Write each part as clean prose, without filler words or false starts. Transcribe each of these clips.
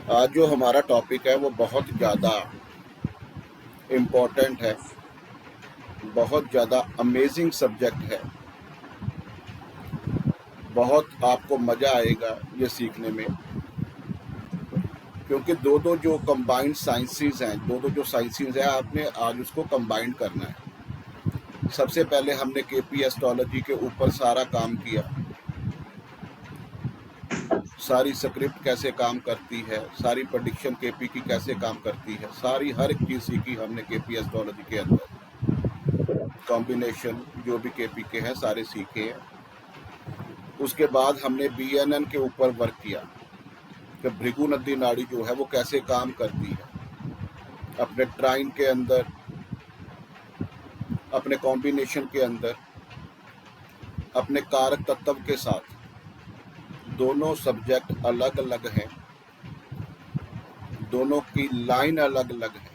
आज जो हमारा टॉपिक है वो बहुत ज़्यादा इम्पोर्टेंट है, बहुत ज़्यादा अमेजिंग सब्जेक्ट है। बहुत आपको मज़ा आएगा ये सीखने में, क्योंकि दो दो जो कंबाइंड साइंसेस हैं, दो जो साइंसेस हैं, आपने आज उसको कंबाइंड करना है। सबसे पहले हमने केपी एस्ट्रोलॉजी के ऊपर सारा काम किया, सारी स्क्रिप्ट कैसे काम करती है, सारी प्रेडिक्शन केपी की कैसे काम करती है, सारी हर एक चीज़ सीखी हमने केपी एस्ट्रोलॉजी के अंदर। कॉम्बिनेशन जो भी केपी के हैं सारे सीखे हैं। उसके बाद हमने बीएनएन के ऊपर वर्क किया कि भृगु नदी नाड़ी जो है वो कैसे काम करती है अपने ट्राइन के अंदर, अपने कॉम्बिनेशन के अंदर, अपने कारक तत्व के साथ। दोनों सब्जेक्ट अलग अलग हैं, दोनों की लाइन अलग अलग है,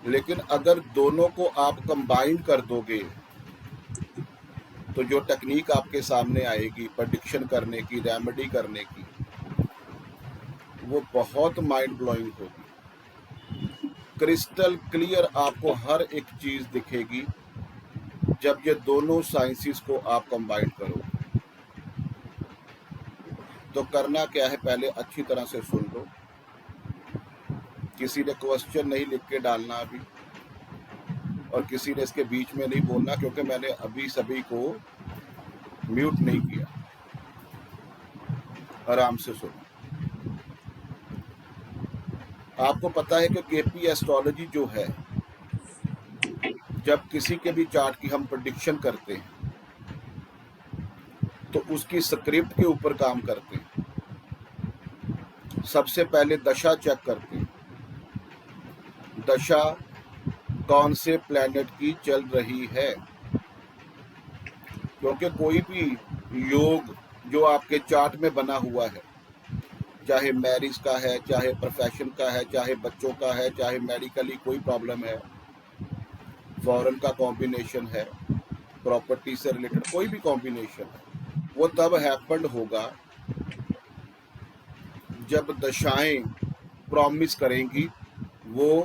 लेकिन अगर दोनों को आप कंबाइन कर दोगे तो जो टेक्निक आपके सामने आएगी प्रेडिक्शन करने की, रेमेडी करने की, वो बहुत माइंड ब्लोइंग होगी। क्रिस्टल क्लियर आपको हर एक चीज दिखेगी जब ये दोनों साइंसेस को आप कंबाइन करो। तो करना क्या है, पहले अच्छी तरह से सुन लो। किसी ने क्वेश्चन नहीं लिख के डालना अभी, और किसी ने इसके बीच में नहीं बोलना, क्योंकि मैंने अभी सभी को म्यूट नहीं किया। आराम से सुनो। आपको पता है कि केपी एस्ट्रोलॉजी जो है, जब किसी के भी चार्ट की हम प्रेडिक्शन करते हैं तो उसकी स्क्रिप्ट के ऊपर काम करते हैं। सबसे पहले दशा चेक करते हैं, दशा कौन से प्लैनेट की चल रही है। क्योंकि कोई भी योग जो आपके चार्ट में बना हुआ है, चाहे मैरिज का है, चाहे प्रोफेशन का है, चाहे बच्चों का है, चाहे मेडिकली कोई प्रॉब्लम है, फॉरेन का कॉम्बिनेशन है, प्रॉपर्टी से रिलेटेड कोई भी कॉम्बिनेशन है, वो तब हैपेंड होगा जब दशाएं प्रॉमिस करेंगी वो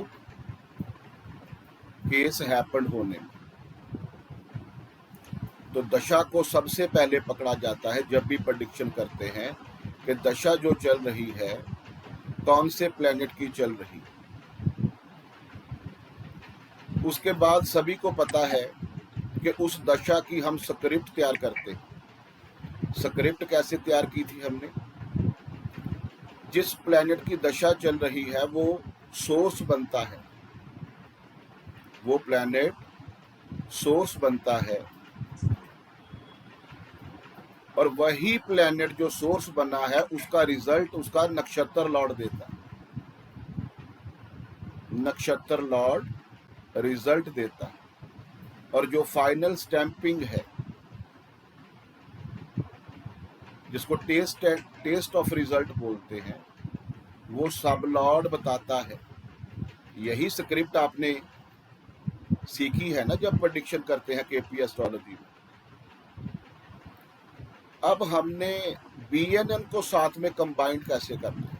केस हैपेंड होने में। तो दशा को सबसे पहले पकड़ा जाता है जब भी प्रेडिक्शन करते हैं कि दशा जो चल रही है कौन से प्लेनेट की चल रही। उसके बाद सभी को पता है कि उस दशा की हम स्क्रिप्ट तैयार करते हैं। स्क्रिप्ट कैसे तैयार की थी हमने, जिस प्लेनेट की दशा चल रही है वो सोर्स बनता है, वो प्लेनेट सोर्स बनता है, और वही प्लेनेट जो सोर्स बना है उसका रिजल्ट उसका नक्षत्र लॉर्ड देता है। नक्षत्र लॉर्ड रिजल्ट देता है, और जो फाइनल स्टैंपिंग है, जिसको टेस्ट ऑफ रिजल्ट बोलते हैं, वो सब लॉर्ड बताता है। यही स्क्रिप्ट आपने सीखी है ना जब प्रेडिक्शन करते हैं केपी एस्ट्रोलॉजी में। अब हमने बीएनएन को साथ में कंबाइंड कैसे करना है।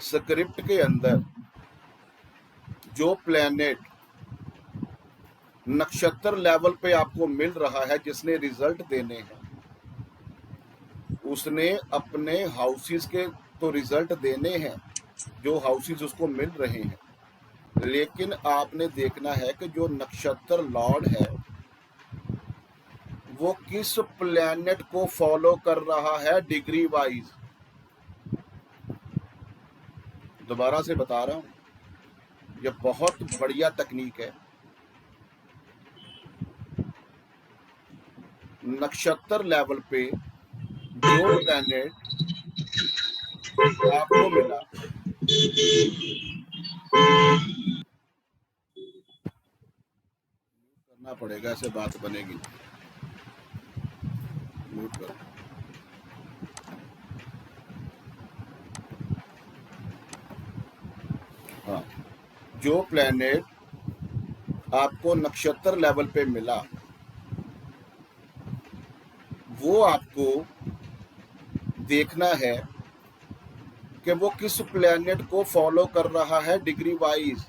स्क्रिप्ट के अंदर जो प्लैनेट नक्षत्र लेवल पे आपको मिल रहा है, जिसने रिजल्ट देने हैं, उसने अपने हाउसेस के तो रिजल्ट देने हैं, जो हाउसेस उसको मिल रहे हैं, लेकिन आपने देखना है कि जो नक्षत्र लॉर्ड है वो किस प्लैनेट को फॉलो कर रहा है डिग्री वाइज। दोबारा से बता रहा हूं, यह बहुत बढ़िया तकनीक है। नक्षत्र लेवल पे जो प्लैनेट आपको मिला, करना पड़ेगा, ऐसे बात बनेगी। म्यूट करो। हाँ, जो प्लैनेट आपको नक्षत्र लेवल पे मिला वो आपको देखना है कि वो किस प्लैनेट को फॉलो कर रहा है डिग्री वाइज।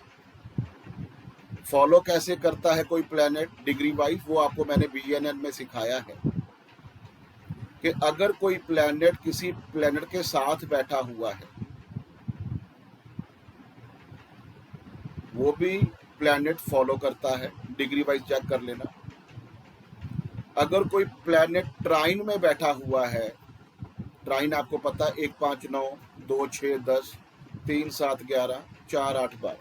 फॉलो कैसे करता है कोई प्लैनेट डिग्री वाइज, वो आपको मैंने BNN में सिखाया है कि अगर कोई प्लैनेट किसी प्लैनेट के साथ बैठा हुआ है, वो भी प्लैनेट फॉलो करता है, डिग्री वाइज चेक कर लेना। अगर कोई प्लैनेट ट्राइन में बैठा हुआ है, ट्राइन आपको पता है 1 5 9 2 6 10 3 7 11 4 8 12,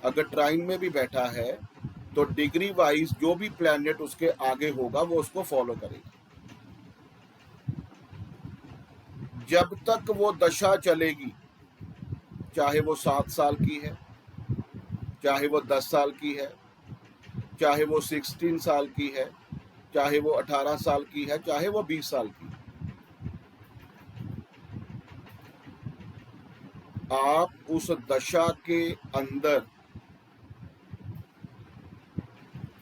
अगर ट्राइन में भी बैठा है तो डिग्री वाइज जो भी प्लैनेट उसके आगे होगा वो उसको फॉलो करेगा। जब तक वो दशा चलेगी, चाहे वो 7 साल की है, चाहे वो 10 साल की है, चाहे वो 16 साल की है, चाहे वो 18 साल की है, चाहे वो 20 साल की, आप उस दशा के अंदर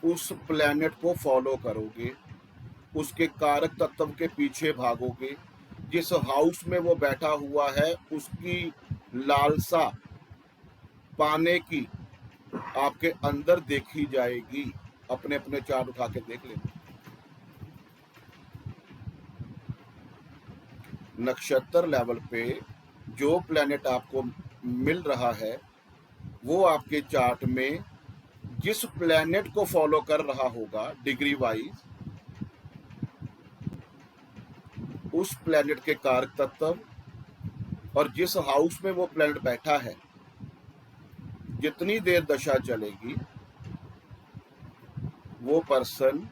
उस प्लैनेट को फॉलो करोगे, उसके कारक तत्व के पीछे भागोगे। जिस हाउस में वो बैठा हुआ है उसकी लालसा पाने की आपके अंदर देखी जाएगी। अपने अपने चार्ट उठा के देख लेना। नक्षत्र लेवल पे जो प्लैनेट आपको मिल रहा है वो आपके चार्ट में जिस प्लैनेट को फॉलो कर रहा होगा डिग्री वाइज, उस प्लैनेट के कारक तत्व और जिस हाउस में वो प्लैनेट बैठा है, जितनी देर दशा चलेगी वो पर्सन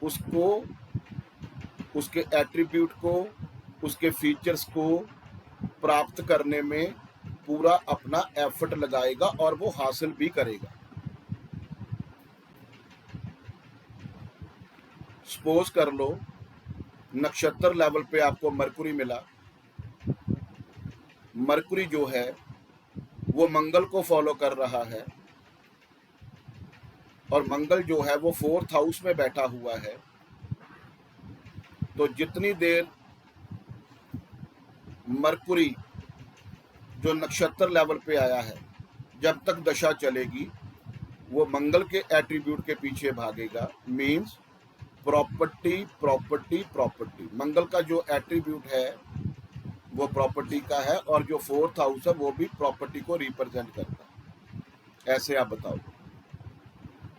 उसको, उसके एट्रीब्यूट को, उसके फीचर्स को प्राप्त करने में पूरा अपना एफर्ट लगाएगा और वो हासिल भी करेगा। सपोज कर लो नक्षत्र लेवल पे आपको मरकुरी मिला, मरकुरी जो है वो मंगल को फॉलो कर रहा है और मंगल जो है वो 4th हाउस में बैठा हुआ है। तो जितनी देर मरकुरी जो नक्षत्र लेवल पे आया है, जब तक दशा चलेगी वो मंगल के एट्रीब्यूट के पीछे भागेगा। मींस प्रॉपर्टी प्रॉपर्टी प्रॉपर्टी, मंगल का जो एट्रीब्यूट है वो प्रॉपर्टी का है और जो 4th हाउस है वो भी प्रॉपर्टी को रिप्रेजेंट करता है। ऐसे आप बताओ।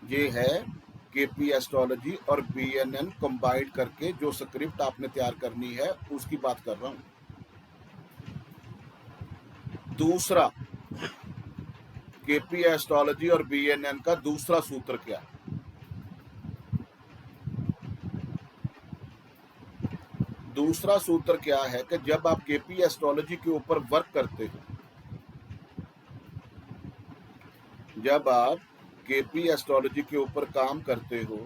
ये है KP एस्ट्रोलॉजी और BNN कंबाइंड करके जो स्क्रिप्ट आपने तैयार करनी है उसकी बात कर रहा हूं। दूसरा, KP एस्ट्रोलॉजी और BNN का दूसरा सूत्र क्या है? दूसरा सूत्र क्या है कि जब आप KP एस्ट्रोलॉजी के ऊपर वर्क करते हो, जब आप KP एस्ट्रोलॉजी के ऊपर काम करते हो,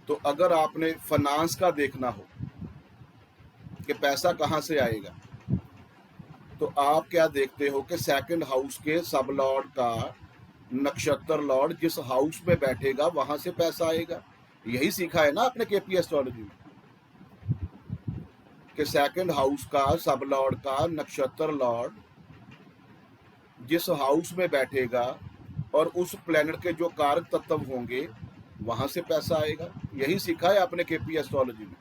तो अगर आपने फाइनेंस का देखना हो कि पैसा कहां से आएगा, तो आप क्या देखते हो कि सेकंड हाउस के सब लॉर्ड का नक्षत्र लॉर्ड जिस हाउस में बैठेगा वहां से पैसा आएगा। यही सीखा है ना आपने KP एस्ट्रोलॉजी में कि सेकंड हाउस का सब लॉर्ड का नक्षत्र लॉर्ड जिस हाउस में बैठेगा और उस प्लैनेट के जो कारक तत्व होंगे वहां से पैसा आएगा। यही सीखा है आपने KP एस्ट्रोलॉजी में।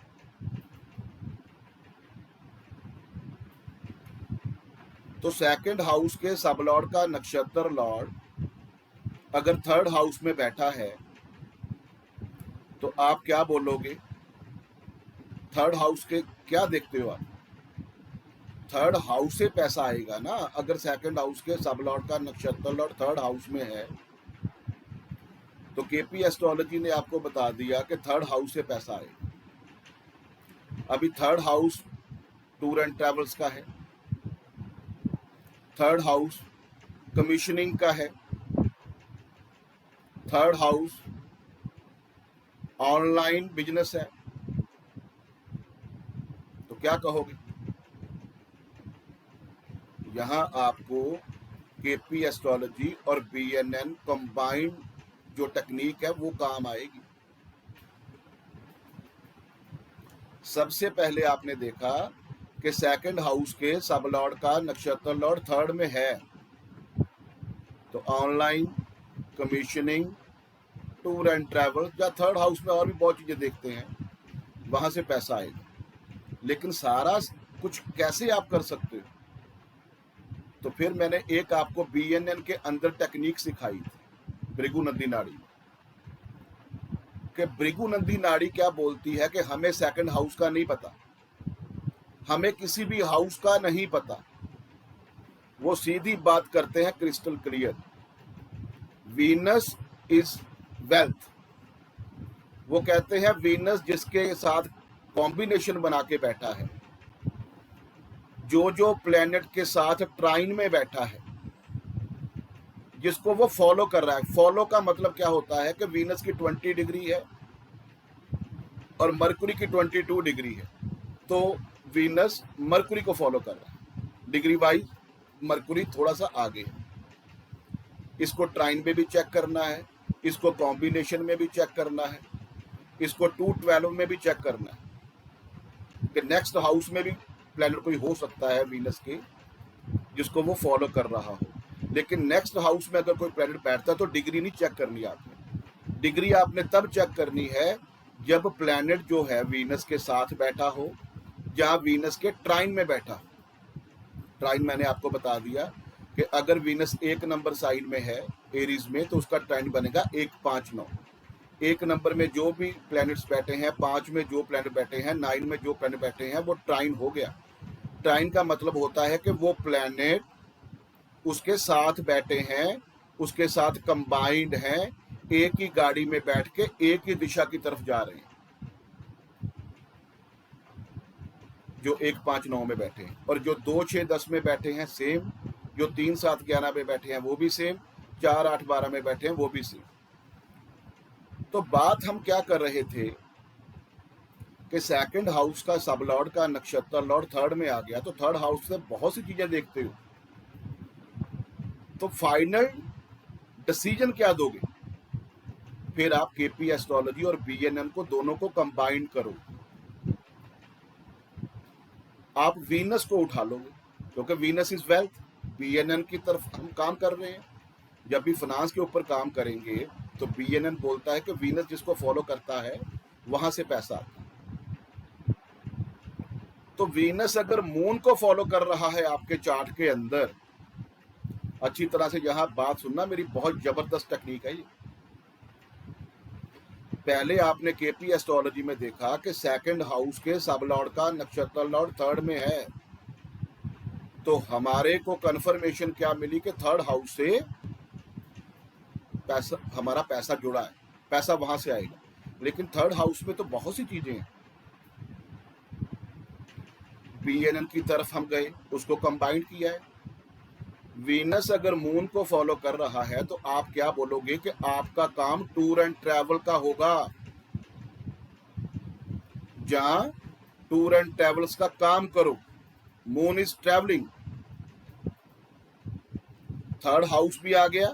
तो सेकंड हाउस के सब लॉर्ड का नक्षत्र लॉर्ड अगर 3rd हाउस में बैठा है तो आप क्या बोलोगे? 3rd हाउस के क्या देखते हो आप? 3rd हाउस से पैसा आएगा ना। अगर सेकंड हाउस के सब लॉर्ड का नक्षत्र लॉर्ड 3rd हाउस में है तो KP एस्ट्रोलॉजी ने आपको बता दिया कि 3rd हाउस से पैसा आएगा। अभी 3rd house tour and travels का है, 3rd हाउस कमीशनिंग का है, 3rd हाउस ऑनलाइन बिजनेस है। तो क्या कहोगे? यहां आपको KP एस्ट्रोलॉजी और BNN कंबाइंड जो टेक्निक है वो काम आएगी। सबसे पहले आपने देखा कि सेकंड हाउस के सब लॉर्ड का नक्षत्र लॉर्ड थर्ड में है, तो online, commissioning, tour and travel या थर्ड हाउस में और भी बहुत चीजें देखते हैं, वहां से पैसा आएगा। लेकिन सारा कुछ कैसे आप कर सकते हो? तो फिर मैंने एक आपको BNN के अंदर टेक्निक सिखाई थी, भृगु नंदी नाड़ी, कि भृगु नंदी नाड़ी क्या बोलती है कि हमें सेकंड हाउस का नहीं पता, हमें किसी भी हाउस का नहीं पता। वो सीधी बात करते हैं crystal clear, Venus is wealth. वो कहते हैं वीनस जिसके साथ कॉम्बिनेशन बना के बैठा है, जो जो प्लेनेट के साथ ट्राइन में बैठा है, जिसको वो फॉलो कर रहा है। फॉलो का मतलब क्या होता है कि वीनस की 20 डिग्री है और मरकुरी की 22 डिग्री है, तो वीनस मरकुरी को फॉलो कर रहा है, डिग्री वाइज मरकुरी थोड़ा सा आगे है। इसको ट्राइन में भी चेक करना है, इसको कॉम्बिनेशन में भी चेक करना है, इसको 212 में भी चेक करना है कि नेक्स्ट हाउस में भी प्लैनेट कोई हो सकता है वीनस के जिसको वो फॉलो कर रहा हो। लेकिन नेक्स्ट हाउस में अगर कोई प्लैनेट बैठता है तो डिग्री नहीं चेक करनी आपने। डिग्री आपने तब चेक करनी है जब प्लैनेट जो है वीनस के साथ बैठा हो या वीनस के ट्राइन में बैठा हो। ट्राइन मैंने आपको बता दिया कि अगर वीनस 1 नंबर साइन में है एरीज में, तो उसका ट्राइन बनेगा 159। 1 नंबर में जो भी प्लैनेट्स बैठे हैं, 5 में जो प्लैनेट बैठे हैं, 9 में जो प्लैनेट बैठे हैं, वो ट्राइन हो गया। ट्राइन का मतलब होता है कि वो प्लैनेट उसके साथ बैठे हैं, उसके साथ कंबाइंड हैं, एक ही गाड़ी में बैठ के एक ही दिशा की तरफ जा रहे हैं। जो 1 5 9 में बैठे हैं, और जो 2 6 10 में बैठे हैं सेम, जो 3 7 11 में बैठे हैं वो भी सेम, 4 8 12 में बैठे हैं वो भी सेम। तो बात हम क्या कर रहे थे कि सेकंड हाउस का सब लॉर्ड का नक्षत्र लॉर्ड थर्ड में आ गया, तो थर्ड हाउस से बहुत सी चीजें देखते हो, तो फाइनल डिसीजन क्या दोगे? फिर आप KP एस्ट्रोलॉजी और BNN को दोनों को कंबाइन करो। आप वीनस को उठा लोगे क्योंकि वीनस इज वेल्थ। BNN की तरफ हम काम कर रहे हैं। जब भी फाइनेंस के ऊपर काम करेंगे तो BNN बोलता है कि वीनस जिसको फॉलो करता है वहां से पैसा आता है। तो वीनस अगर मून को फॉलो कर रहा है आपके चार्ट के अंदर, अच्छी तरह से यहां बात सुनना, मेरी बहुत जबरदस्त टेक्निक है ये। पहले आपने KP एस्ट्रोलॉजी में देखा कि सेकंड हाउस के सब लॉर्ड का नक्षत्र लॉर्ड थर्ड में है, तो हमारे को कंफर्मेशन क्या मिली कि थर्ड हाउस से पैसा, हमारा पैसा जुड़ा है, पैसा वहां से आएगा। लेकिन थर्ड हाउस में तो बहुत सी चीजें हैं। BNN की तरफ हम गए, उसको कंबाइंड किया है। वीनस अगर मून को फॉलो कर रहा है तो आप क्या बोलोगे कि आपका काम टूर एंड ट्रैवल का होगा। जहां टूर एंड ट्रैवल्स का काम करो, moon is travelling, third house भी आ गया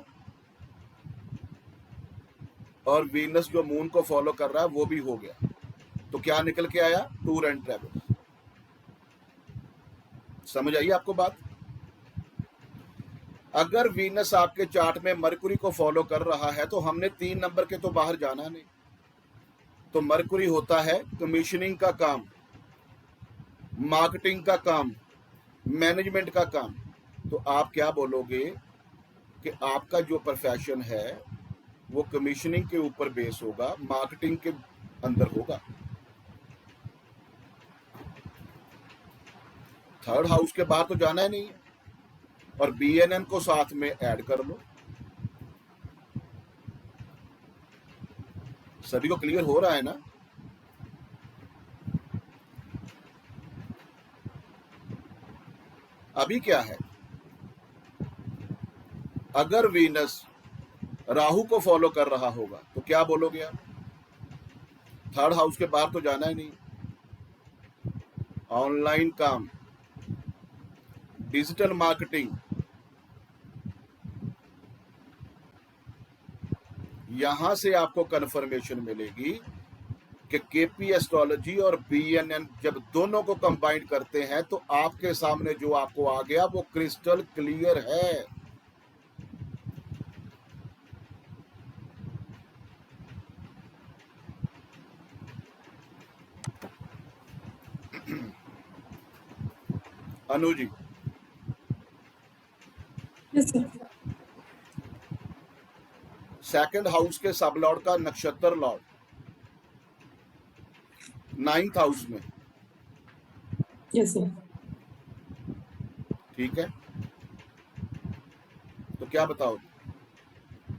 और वीनस जो मून को फॉलो कर रहा है वो भी हो गया, तो क्या निकल के आया? Tour and travel. समझ आई आपको बात? अगर वीनस आपके चार्ट में मरकुरी को फॉलो कर रहा है तो हमने 3 नंबर के तो बाहर जाना नहीं। तो मरकुरी होता है कमीशनिंग का काम, मार्केटिंग का काम, मैनेजमेंट का काम। तो आप क्या बोलोगे कि आपका जो प्रोफेशन है वो कमीशनिंग के ऊपर बेस होगा, मार्केटिंग के अंदर होगा। थर्ड हाउस के बाहर तो जाना ही नहीं है। और BNN को साथ में ऐड कर लो। सभी को क्लियर हो रहा है ना? अभी क्या है, अगर वीनस राहु को फॉलो कर रहा होगा तो क्या बोलोगे आप? थर्ड हाउस के बाहर तो जाना ही नहीं। ऑनलाइन काम, डिजिटल मार्केटिंग, यहां से आपको कंफर्मेशन मिलेगी कि केपी एस्ट्रोलॉजी और बीएनएन जब दोनों को कंबाइन करते हैं तो आपके सामने जो आपको आ गया वो क्रिस्टल क्लियर है। Anu ji, yes sir. Second house के सब लॉर्ड का नक्षत्र लॉर्ड 9th हाउस में, यस सर। ठीक है, तो क्या बताओगे,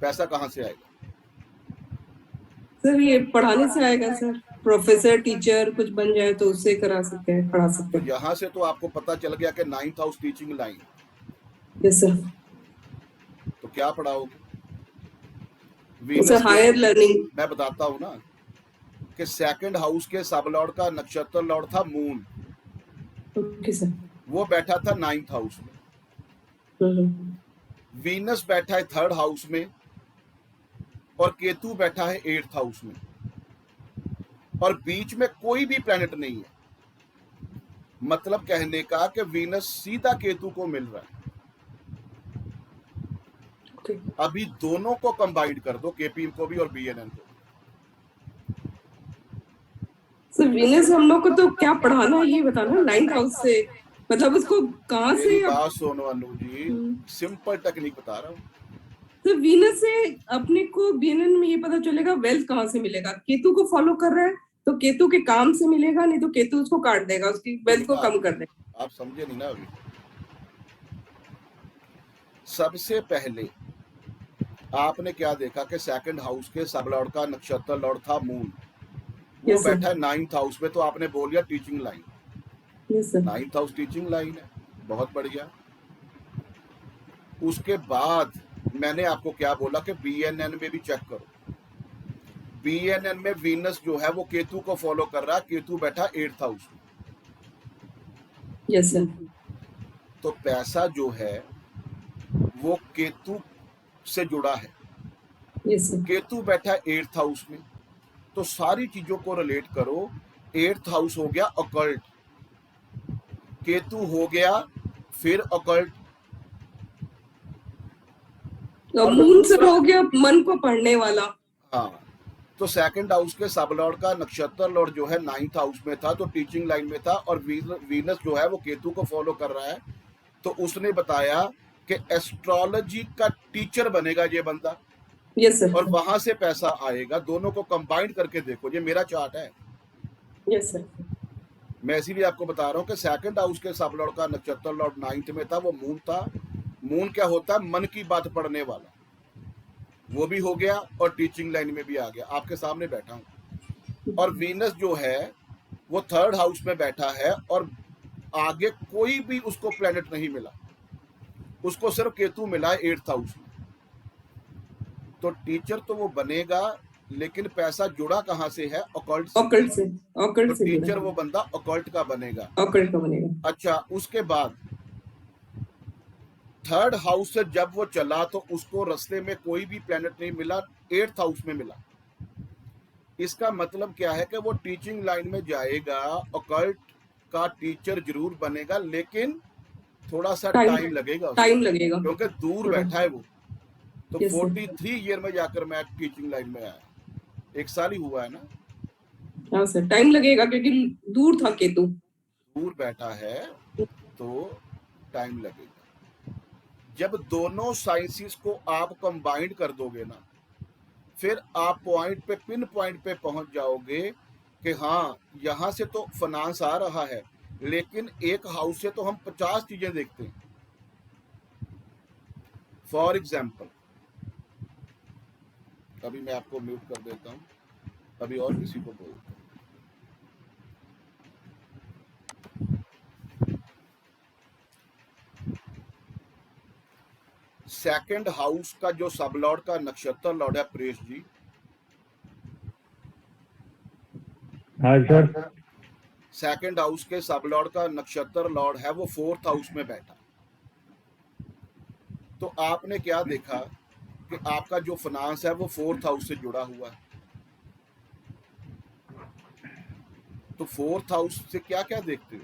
पैसा कहां से आएगा? सर ये पढ़ाने से आएगा सर, प्रोफेसर टीचर कुछ बन जाए तो उससे करा सकते हैं, पढ़ा सकते तो हैं। यहां से तो आपको पता चल गया कि 9th house teaching line, yes sir. तो क्या पढ़ाओगे? सर वीनस हायर के, लर्निंग। मैं बताता हूं ना कि सेकंड हाउस के सब लॉर्ड का नक्षत्र लॉर्ड था मून, ओके सर। वो बैठा था 9th हाउस में। वीनस बैठा है 3rd हाउस में और केतु बैठा है 8th हाउस में, और बीच में कोई भी प्लैनेट नहीं है। मतलब कहने का कि वीनस सीधा केतु को मिल रहा है। ओके अभी दोनों को कंबाइंड कर दो, केपी को भी और बीएनएन को। सर वीनस हम लोग को तो क्या पढ़ाना है ये बताना, 9th हाउस से मतलब उसको कहाँ मेरी से बात सुनो अनु जी, सिंपल टेक्निक बता रहा हूँ। तो वीनस से अपने को बीएनएन में ये पता चलेगा वेल्थ कहाँ से मिलेगा। केतु को फॉलो कर रहा है तो केतु के काम से मिलेगा, नहीं तो केतु उसको काट देगा, उसकी वेल्थ को कम कर देगा। आप समझे नहीं ना अभी। सबसे पहले आपने क्या देखा कि सेकंड हाउस के सब लॉर्ड का नक्षत्र लॉर्ड था मून, वो Yes, sir. बैठा है 9th हाउस में, तो आपने बोल दिया teaching line. Yes, sir. 9th house teaching line है, बहुत बढ़िया। उसके बाद मैंने आपको क्या बोला कि बीएनएन में भी चेक करो। बीएनएन में वीनस जो है वो केतु को फॉलो कर रहा है, केतु बैठा 8th हाउस में। Yes, sir. तो पैसा जो है वो केतु से जुड़ा है। Yes, sir. केतु बैठा है 8th हाउस में, तो सारी चीजों को रिलेट करो। 8th हाउस हो गया अकल्ट, केतु हो गया फिर अकल्ट, और मून सर हो गया मन को पढ़ने वाला। हाँ, तो सेकंड हाउस के सब लॉर्ड का नक्षत्र लॉर्ड जो है 9th हाउस में था, तो टीचिंग लाइन में था, और वीनस जो है वो केतु को फॉलो कर रहा है। तो उसने बताया कि एस्ट्रोलॉजी का टीचर बनेगा ये बंदा। Yes sir. और वहां से पैसा आएगा। दोनों को कंबाइंड करके देखो, ये मेरा चार्ट है। Yes sir. मैं इसीलिए आपको बता रहा हूँ कि सेकंड हाउस के सब लॉर्ड का नक्षत्र लॉर्ड 9th में था, वो मून था। मून क्या होता है? मन की बात पढ़ने वाला, वो भी हो गया और टीचिंग लाइन में भी आ गया, आपके सामने बैठा हूं। और वीनस जो है वो 3rd हाउस में बैठा है, और आगे कोई भी उसको प्लेनेट नहीं मिला, उसको सिर्फ केतु मिला है 8th हाउस में। तो टीचर तो वो बनेगा, लेकिन पैसा जुड़ा कहां से है? ऑकल्ट से। ऑकल्ट से, ऑकल्ट तो से टीचर वो बंदा ऑकल्ट का बनेगा, ऑकल्ट का बनेगा। अच्छा, उसके बाद 3rd हाउस से जब वो चला तो उसको रास्ते में कोई भी प्लेनेट नहीं मिला, 8th हाउस में मिला। इसका मतलब क्या है कि वो टीचिंग लाइन में जाएगा, ऑकल्ट का टीचर जरूर बनेगा, लेकिन थोड़ा सा टाइम लगेगा, क्योंकि दूर बैठा है वो। तो 43 ईयर में जाकर मैं टीचिंग लाइन में आया, 1 साल ही हुआ है ना। हाँ सर, टाइम लगेगा क्योंकि दूर था केतु, दूर बैठा है तो टाइम लगेगा। जब दोनों साइंसेस को आप कंबाइंड कर दोगे ना, फिर आप पॉइंट पे, पिन पॉइंट पे पहुंच जाओगे कि हाँ, यहां से तो फाइनेंस आ रहा है, लेकिन एक हाउस से तो हम 50 चीजें देखते हैं। फॉर एग्जाम्पल, अभी मैं आपको म्यूट कर देता हूं, अभी और किसी को बोलता हूं। सेकंड हाउस का जो सब लॉर्ड का नक्षत्र लॉर्ड है प्रेश जी, हाँ सर। सेकंड हाउस के सब लॉर्ड का नक्षत्र लॉर्ड है वो 4th हाउस में बैठा। तो आपने क्या देखा कि आपका जो फाइनेंस है वो 4th हाउस से जुड़ा हुआ है। तो फोर्थ हाउस से क्या क्या देखते हो?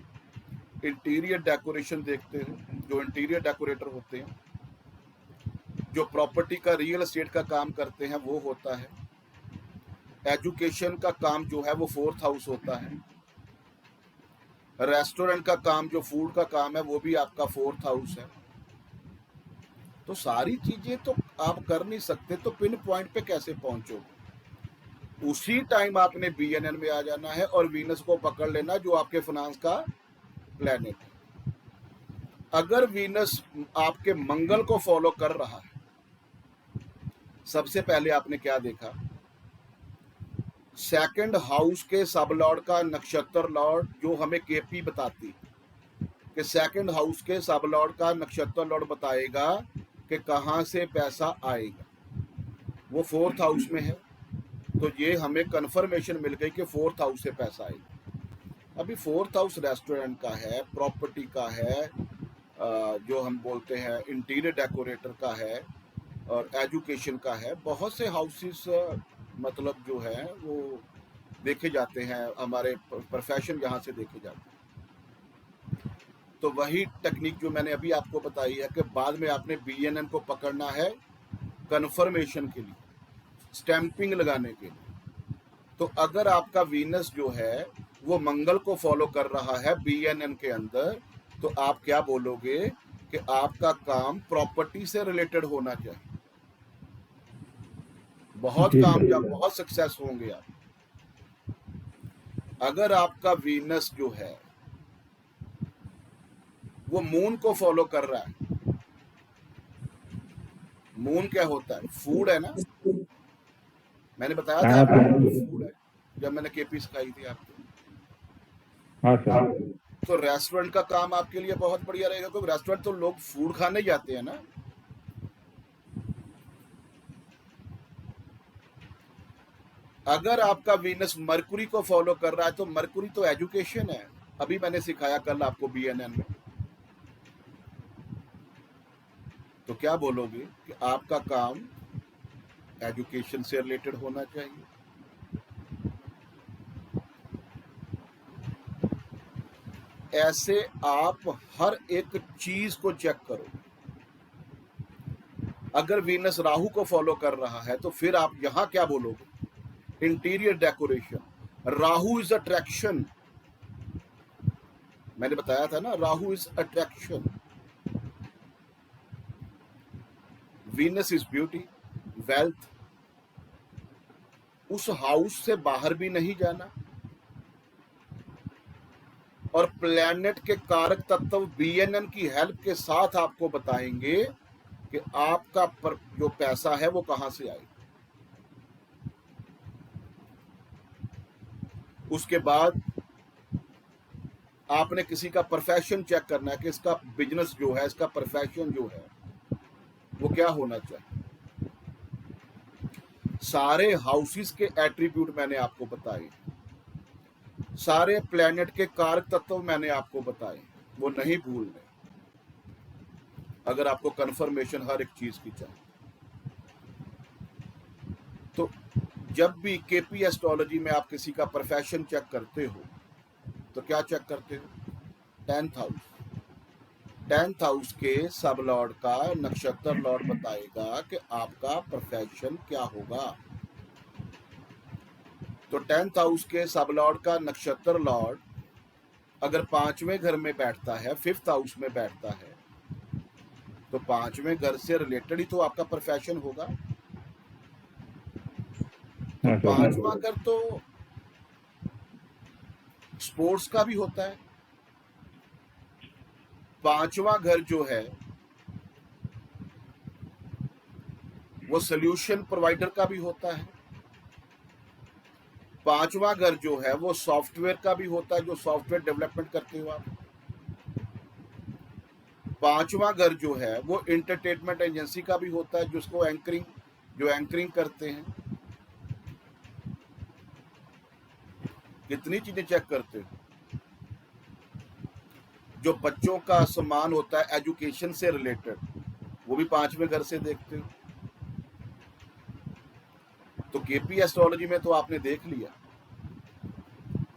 इंटीरियर डेकोरेशन देखते हो, जो इंटीरियर डेकोरेटर होते हैं, जो प्रॉपर्टी का रियल एस्टेट का काम करते हैं वो होता है। एजुकेशन का काम जो है वो फोर्थ हाउस होता है। रेस्टोरेंट का काम, जो फूड का काम है, वो भी आपका फोर्थ हाउस है। तो सारी चीजें तो आप कर नहीं सकते, तो पिन पॉइंट पे कैसे पहुंचोगे? उसी टाइम आपने बीएनएन में आ जाना है और वीनस को पकड़ लेना, जो आपके फाइनेंस का प्लेनेट है। अगर वीनस आपके मंगल को फॉलो कर रहा है, सबसे पहले आपने क्या देखा? सेकंड हाउस के सब लॉर्ड का नक्षत्र लॉर्ड, जो हमें केपी बताती कि सेकंड हाउस के सब लॉर्ड का नक्षत्र लॉर्ड बताएगा कि कहां से पैसा आएगा, वो फोर्थ हाउस में है। तो ये हमें कंफर्मेशन मिल गई कि फोर्थ हाउस से पैसा आएगा। अभी फोर्थ हाउस रेस्टोरेंट का है, प्रॉपर्टी का है, जो हम बोलते हैं इंटीरियर डेकोरेटर का है, और एजुकेशन का है। बहुत से हाउसेस मतलब जो है वो देखे जाते हैं, हमारे प्रोफेशन यहाँ से देखे जाते हैं। तो वही टेक्निक जो मैंने अभी आपको बताई है कि बाद में आपने बीएनएन को पकड़ना है कंफर्मेशन के लिए, स्टैंपिंग लगाने के लिए। तो अगर आपका वीनस जो है वो मंगल को फॉलो कर रहा है बीएनएन के अंदर, तो आप क्या बोलोगे कि आपका काम प्रॉपर्टी से रिलेटेड होना चाहिए। बहुत जी कामयाब, सर। बहुत सक्सेस होंगे आप। अगर आपका वीनस जो है वो मून को फॉलो कर रहा है, मून क्या होता है? फूड है ना, मैंने बताया था खाना आपको, पीना। फूड है, जब मैंने केपी सिखाई थी आपको। हाँ सर। तो रेस्टोरेंट का काम आपके लिए बहुत बढ़िया रहेगा, क्योंकि रेस्टोरेंट तो लोग फूड खाने जाते हैं ना। अगर आपका वीनस मरकुरी को फॉलो कर रहा है, तो मरकुरी तो एजुकेशन है, अभी मैंने सिखाया कल आपको बीएनएन में। तो क्या बोलोगे कि आपका काम एजुकेशन से रिलेटेड होना चाहिए। ऐसे आप हर एक चीज को चेक करो। अगर वीनस राहु को फॉलो कर रहा है, तो फिर आप यहां क्या बोलोगे? Interior decoration, Rahu is attraction. मैंने बताया था ना, Rahu is attraction, Venus is beauty, wealth. उस हाउस से बाहर भी नहीं जाना, और प्लैनेट के कारक तत्व बीएनएन की हेल्प के साथ आपको बताएंगे कि आपका जो पैसा है वो कहां से आएगा। उसके बाद आपने किसी का प्रोफेशन चेक करना है कि इसका बिजनेस जो है, इसका प्रोफेशन जो है वो क्या होना चाहिए। सारे हाउसेस के एट्रीब्यूट मैंने आपको बताए, सारे प्लैनेट के कारक तत्व मैंने आपको बताए, वो नहीं भूलने, अगर आपको कंफर्मेशन हर एक चीज की चाहिए। तो जब भी केपी एस्ट्रोलॉजी में आप किसी का प्रोफेशन चेक करते हो, तो क्या चेक करते हो? 10th house. 10th हाउस के सब लॉर्ड का नक्षत्र लॉर्ड बताएगा कि आपका प्रोफेशन क्या होगा। तो 10th हाउस के सब लॉर्ड का नक्षत्र लॉर्ड अगर 5वें घर में बैठता है, 5th हाउस में बैठता है, तो 5वें घर से रिलेटेड ही तो आपका प्रोफेशन होगा। तो हाँ सर। 5वां घर तो स्पोर्ट्स का भी होता है। 5वां घर जो है वो सोल्यूशन प्रोवाइडर का भी होता है। 5वां घर जो है वो सॉफ्टवेयर का भी होता है, जो सॉफ्टवेयर डेवलपमेंट करते हो आप। 5वां घर जो है वो एंटरटेनमेंट एजेंसी का भी होता है, जिसको एंकरिंग करते हैं। कितनी चीजें चेक करते हो। जो बच्चों का सम्मान होता है एजुकेशन से रिलेटेड, वो भी 5वें घर से देखते हो। तो केपी एस्ट्रोलॉजी में तो आपने देख लिया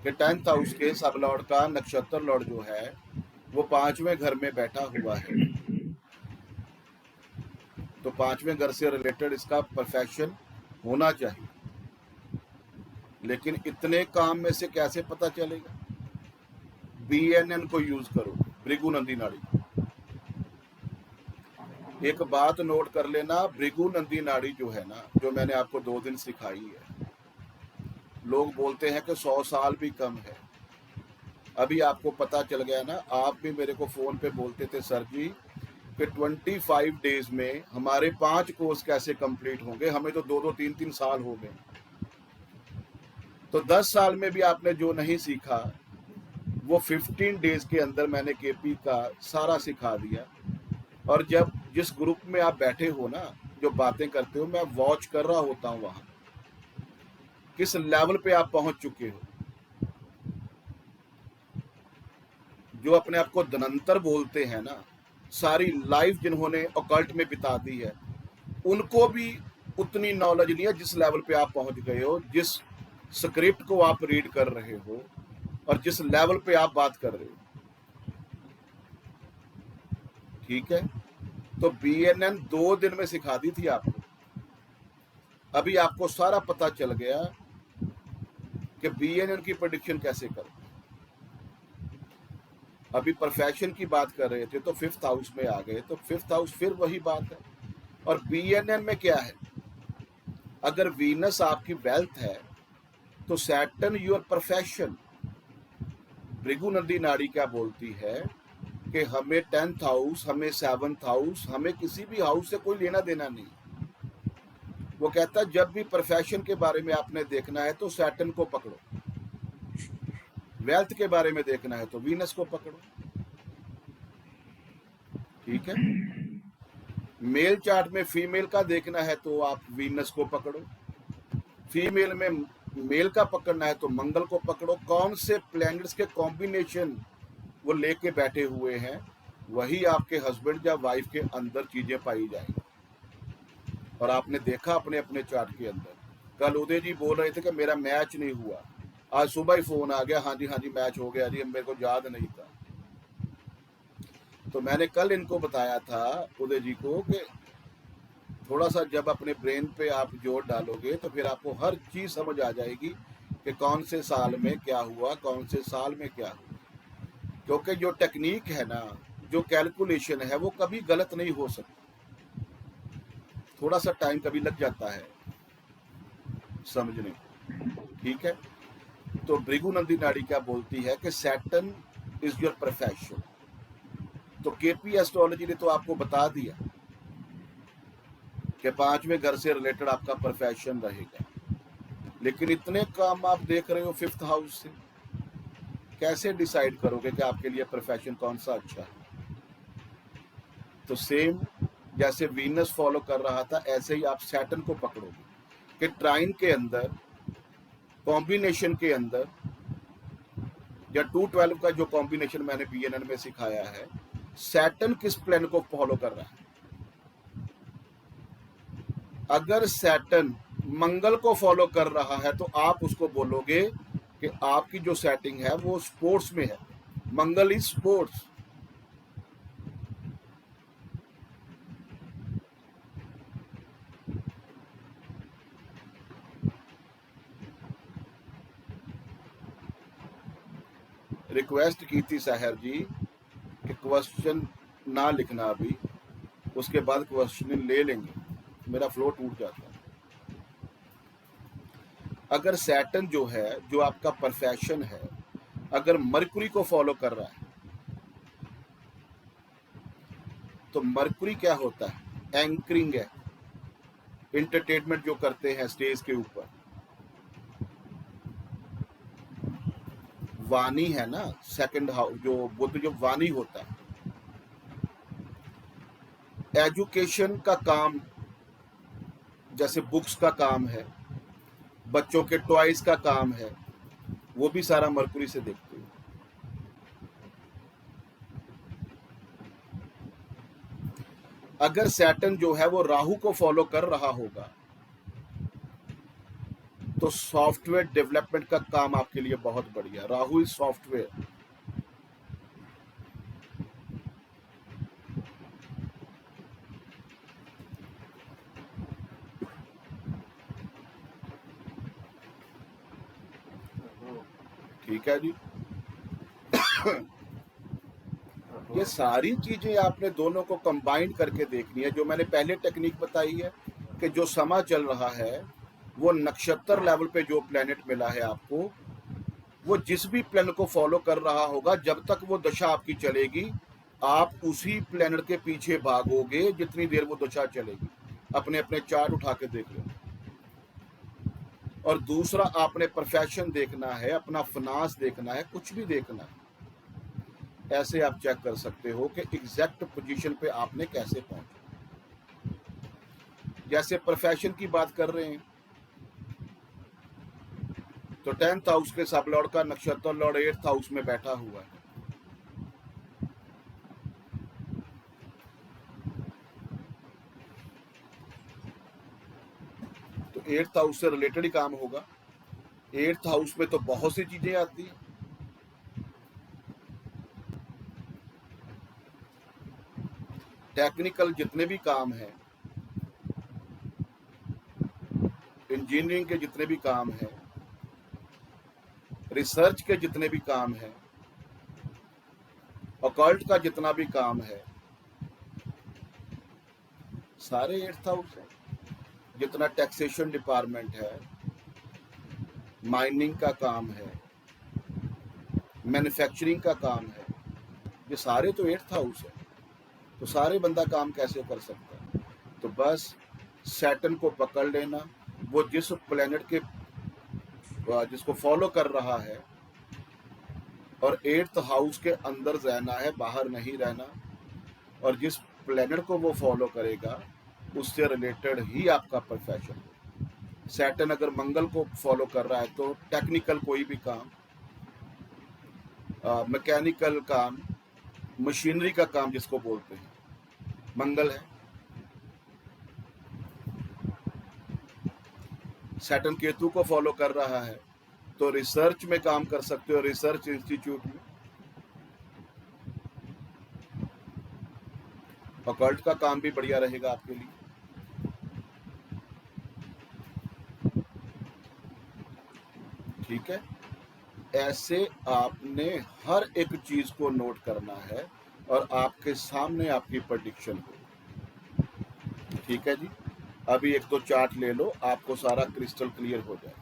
कि 10th हाउस के सब लॉर्ड का नक्षत्र लॉर्ड जो है वो 5वें घर में बैठा हुआ है, तो 5वें घर से रिलेटेड इसका परफेक्शन होना चाहिए। लेकिन इतने काम में से कैसे पता चलेगा? BNN को यूज करो, भृगु नंदी नाड़ी। एक बात नोट कर लेना, भृगु नंदी नाड़ी जो है ना, जो मैंने आपको 2 दिन सिखाई है, लोग बोलते हैं कि 100 साल भी कम है। अभी आपको पता चल गया ना, आप भी मेरे को फोन पे बोलते थे सर जी कि 25 डेज में हमारे 5 कोर्स कैसे कंप्लीट होंगे, हमें तो 2-2 3-3 साल हो गए। तो 10 साल में भी आपने जो नहीं सीखा वो 15 डेज के अंदर मैंने केपी का सारा सिखा दिया। और जब जिस ग्रुप में आप बैठे हो ना, जो बातें करते हो, मैं वॉच कर रहा होता हूँ वहां किस लेवल पे आप पहुंच चुके हो। जो अपने आप को धनंतर बोलते हैं ना, सारी लाइफ जिन्होंने ऑकल्ट में बिता दी है, उनको भी उतनी नॉलेज नहीं है जिस लेवल पे आप पहुंच गए हो, जिस स्क्रिप्ट को आप रीड कर रहे हो और जिस लेवल पे आप बात कर रहे हो। ठीक है, तो BNN 2 दिन में सिखा दी थी आपको। अभी आपको सारा पता चल गया कि BNN की प्रेडिक्शन कैसे करो। अभी परफेक्शन की बात कर रहे थे तो 5th हाउस में आ गए, तो 5th हाउस फिर वही बात है। और BNN में क्या है, अगर वीनस आपकी वेल्थ है तो Saturn your perfection. Bhrigu Nandi नाड़ी क्या बोलती है कि हमें 10th हाउस, हमें 7th हाउस, हमें किसी भी हाउस से कोई लेना देना नहीं। वो कहता है जब भी परफेक्शन के बारे में आपने देखना है तो सैटर्न को पकड़ो, वेल्थ के बारे में देखना है तो वीनस को पकड़ो। ठीक है, मेल चार्ट में फीमेल का देखना है तो आप वीनस को पकड़ो, फीमेल में मेल का पकड़ना है तो मंगल को पकड़ो। कौन से प्लैनेट्स के कॉम्बिनेशन वो लेके बैठे हुए हैं, वही आपके हस्बैंड या वाइफ के अंदर चीजें पाई जाएंगी। और आपने देखा अपने अपने चार्ट के अंदर, कल उदय जी बोल रहे थे कि मेरा मैच नहीं हुआ, आज सुबह ही फोन आ गया, हाँ जी मैच हो गया जी, मेरे को याद नहीं था। तो मैंने कल इनको बताया था उदय जी को कि थोड़ा सा जब अपने ब्रेन पे आप जोर डालोगे तो फिर आपको हर चीज समझ आ जाएगी कि कौन से साल में क्या हुआ, कौन से साल में क्या हुआ। क्योंकि जो टेक्निक है ना, जो कैलकुलेशन है, वो कभी गलत नहीं हो सकती। थोड़ा सा टाइम कभी लग जाता है समझने। ठीक है, तो भृगु नंदी नाड़ी क्या बोलती है कि सैटर्न इज योर परफेक्शन। तो केपी एस्ट्रोलॉजी ने तो आपको बता दिया कि 5वें घर से रिलेटेड आपका परफेक्शन रहेगा। लेकिन इतने काम आप देख रहे हो 5th हाउस से, कैसे डिसाइड करोगे कि आपके लिए प्रोफेशन कौन सा अच्छा है? तो सेम जैसे वीनस फॉलो कर रहा था, ऐसे ही आप सैटर्न को पकड़ोगे कि ट्राइन के अंदर, कॉम्बिनेशन के अंदर, या 212 का जो कॉम्बिनेशन मैंने BNN में सिखाया है, सैटर्न किस प्लेन को फॉलो कर रहा है। अगर सैटर्न मंगल को फॉलो कर रहा है तो आप उसको बोलोगे कि आपकी जो सेटिंग है वो स्पोर्ट्स में है, मंगल इज स्पोर्ट्स। रिक्वेस्ट की थी साहर जी कि क्वेश्चन ना लिखना अभी, उसके बाद क्वेश्चन ले लेंगे, मेरा फ्लो टूट जाता है। अगर सैटर्न जो है, जो आपका परफेक्शन है, अगर मरकुरी को फॉलो कर रहा है, तो मरकुरी क्या होता है, एंकरिंग है, एंटरटेनमेंट जो करते हैं स्टेज के ऊपर। वाणी है ना, सेकंड हाउस जो बुध, जो वाणी होता है, एजुकेशन का काम, जैसे बुक्स का काम है, बच्चों के टॉयज का काम है, वो भी सारा मरकुरी से देखते हैं। अगर सैटर्न जो है वो राहु को फॉलो कर रहा होगा, तो सॉफ्टवेयर डेवलपमेंट का काम आपके लिए बहुत बढ़िया। Rahu is software. ठीक है जी। ये सारी चीजें आपने दोनों को कंबाइन करके देखनी है। जो मैंने पहले टेक्निक बताई है कि जो समय चल रहा है वो नक्षत्र लेवल पे जो प्लेनेट मिला है आपको, वो जिस भी प्लेनेट को फॉलो कर रहा होगा, जब तक वो दशा आपकी चलेगी आप उसी प्लेनेट के पीछे भागोगे जितनी देर वो दशा चलेगी। अपने अपने चार्ट उठा के देख लो। और दूसरा, आपने प्रोफेशन देखना है, अपना फिनांस देखना है, कुछ भी देखना है, ऐसे आप चेक कर सकते हो कि एग्जैक्ट पोजीशन पे आपने कैसे पहुंचे। जैसे प्रोफेशन की बात कर रहे हैं तो 10th हाउस के सब लॉर्ड का नक्षत्र लॉर्ड 8th हाउस में बैठा हुआ है। तो 8th हाउस से रिलेटेड ही काम होगा। 8th हाउस में तो बहुत सी चीजें आती हैं। टेक्निकल जितने भी काम हैं, इंजीनियरिंग के जितने भी काम हैं, रिसर्च के जितने भी काम हैं, ऑकल्ट का जितना भी काम है, सारे 8th हाउस है। जितना टैक्सेशन डिपार्टमेंट है, माइनिंग का काम है, मैन्युफैक्चरिंग का काम है, ये सारे तो 8th हाउस है। तो सारे बंदा काम कैसे कर सकता है? तो बस सैटर्न को पकड़ लेना, वो जिस प्लेनेट के जिसको फॉलो कर रहा है, और 8th हाउस के अंदर रहना है, बाहर नहीं रहना। और जिस प्लेनेट को वो फॉलो करेगा उससे रिलेटेड ही आपका प्रोफेशन। सैटर्न अगर मंगल को फॉलो कर रहा है तो टेक्निकल कोई भी काम, मैकेनिकल काम, मशीनरी का काम जिसको बोलते हैं, मंगल है। सैटर्न केतु को फॉलो कर रहा है तो रिसर्च में काम कर सकते हो, रिसर्च इंस्टीट्यूट में। ऑकल्ट का काम भी बढ़िया रहेगा आपके लिए। ठीक है, ऐसे आपने हर एक चीज को नोट करना है और आपके सामने आपकी प्रेडिक्शन हो। ठीक है जी। अभी एक दो चार्ट ले लो, आपको सारा क्रिस्टल क्लियर हो जाए।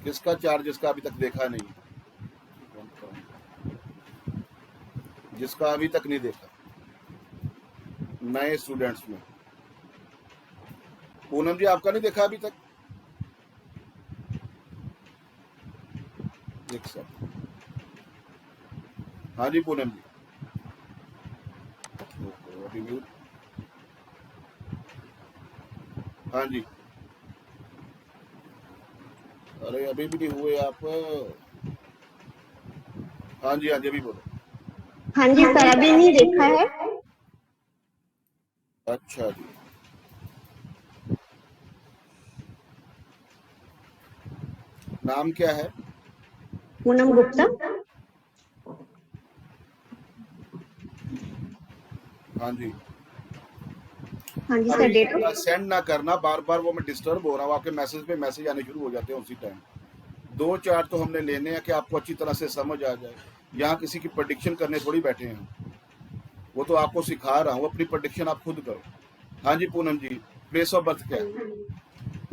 किसका चार्ट जिसका अभी तक देखा नहीं, जिसका अभी तक नहीं देखा, नए स्टूडेंट्स में। पूनम जी आपका नहीं देखा अभी तक? एक सेकंड। हाँ जी पूनम जी, अभी म्यूट। हाँ जी, अरे अभी भी नहीं हुए आप। हाँ जी, हाँ जी, अभी बोलो। हाँ जी सर, अभी नहीं देखा है। अच्छा जी, नाम क्या है? पूनम गुप्ता। हाँ जी। हाँ जी सर, डेट ऑफ सेंड ना करना, बार बार वो मैं डिस्टर्ब हो रहा हूँ, आपके मैसेज पे मैसेज आने शुरू हो जाते हैं उसी टाइम। दो चार तो हमने लेने हैं कि आपको अच्छी तरह से समझ आ जाए। यहाँ किसी की प्रेडिक्शन करने थोड़ी बैठे हैं, वो तो आपको सिखा रहा हूँ, अपनी प्रेडिक्शन आप खुद करो। हाँ जी पूनम जी, प्लेस ऑफ बर्थ क्या है?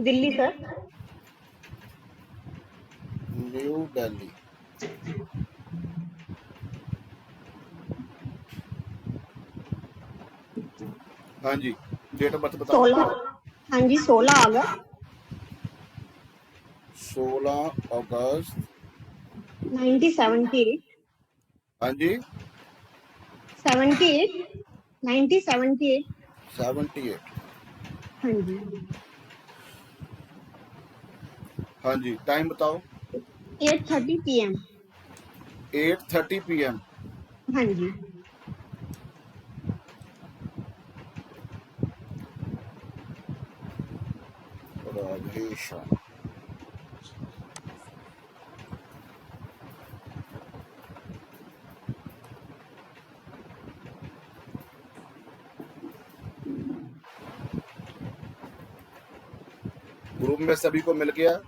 दिल्ली सर। न्यू दिल्ली। हाँ जी, डेट ऑफ बर्थ बताओ। 16। हाँ जी 16 अगस्त 16 अगस्त 1978। हाँ जी 78 1978। 78। हाँ जी हाँ जी, टाइम बताओ। 8:30 PM। 8:30 PM। हाँ जी। राधे श्याम। ग्रुप में सभी को मिल गया?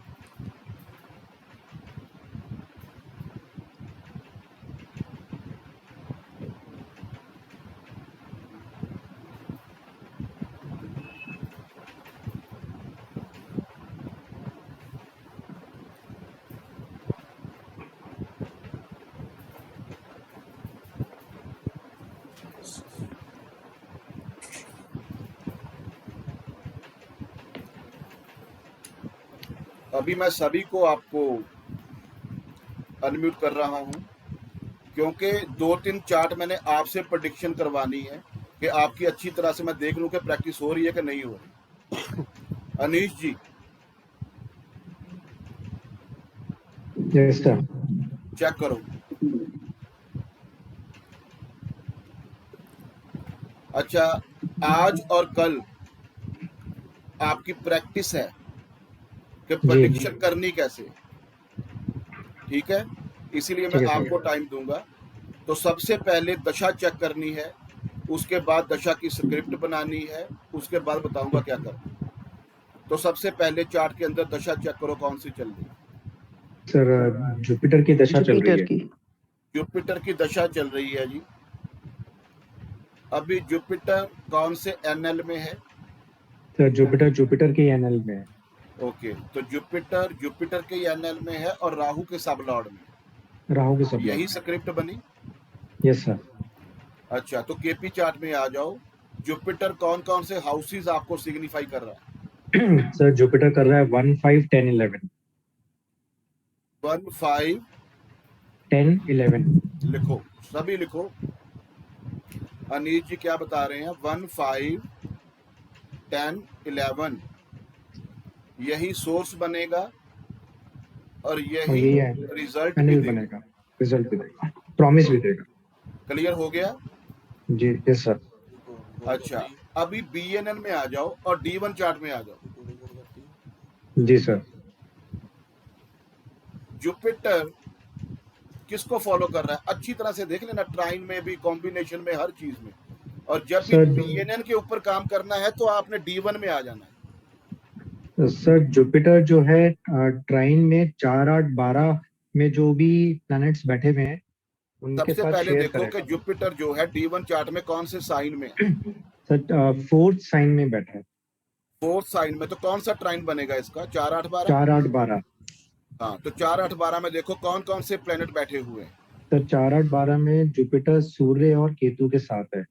अभी मैं सभी को आपको अनम्यूट कर रहा हूं, क्योंकि 2-3 चार्ट मैंने आपसे प्रेडिक्शन करवानी है कि आपकी अच्छी तरह से मैं देख लूं कि प्रैक्टिस हो रही है कि नहीं हो रही। अनीश जी, यस सर। चेक करो। अच्छा, आज और कल आपकी प्रैक्टिस है कि जी। प्रेडिक्शन करनी कैसे, ठीक है? इसीलिए मैं ठीक है सर। आपको टाइम दूंगा। तो सबसे पहले दशा चेक करनी है, उसके बाद दशा की स्क्रिप्ट बनानी है, उसके बाद बताऊंगा क्या करना। तो सबसे पहले चार्ट के अंदर दशा चेक करो कौन सी चल रही है। सर जुपिटर की दशा चल रही है। जुपिटर की दशा चल रही है जी। अभी जुपिटर कौन से एनएल में है? सर जुपिटर के एनएल में है। ओके, तो जुपिटर के एनएल में है और राहु के सब लॉर्ड में। राहु के सब यही स्क्रिप्ट बनी? Yes sir. अच्छा, तो केपी चार्ट में आ जाओ। जुपिटर कौन कौन से हाउसेस आपको सिग्निफाई कर रहा है? सर जुपिटर कर रहा है 1, 5, 10, 11। 1, 5, 10, 11। लिखो, सभी लिखो। अनीश जी क्या बता रहे हैं? 1, 5, 10, 11 यही सोर्स बनेगा और यही रिजल्ट भी बनेगा, रिजल्ट भी देगा, प्रॉमिस भी देगा। क्लियर हो गया जी? Yes sir. अच्छा, अभी बीएनएन में आ जाओ और D1 चार्ट में आ जाओ। जी सर। जुपिटर किसको फॉलो कर रहा है? अच्छी तरह से देख लेना, ट्राइन में भी, कॉम्बिनेशन में, हर चीज में। और जब भी बीएनएन के ऊपर काम करना है तो आपने D1 में आ जाना है। सर जुपिटर जो है ट्राइन में 4, 8, 12 में जो भी प्लैनेट्स बैठे हुए हैं उनके सबसे साथ पहले शेयर देखो कि करेगा। जुपिटर जो है D1 चार्ट में कौन से साइन में है? सर 4th साइन में बैठा है। 4th साइन में, तो कौन सा ट्राइन बनेगा इसका? 4, 8, 12। 4, 8, 12। हाँ, तो 4, 8, 12 में देखो कौन कौन से प्लेनेट बैठे हुए हैं। सर 4, 8, 12 में जुपिटर सूर्य और केतु के साथ है।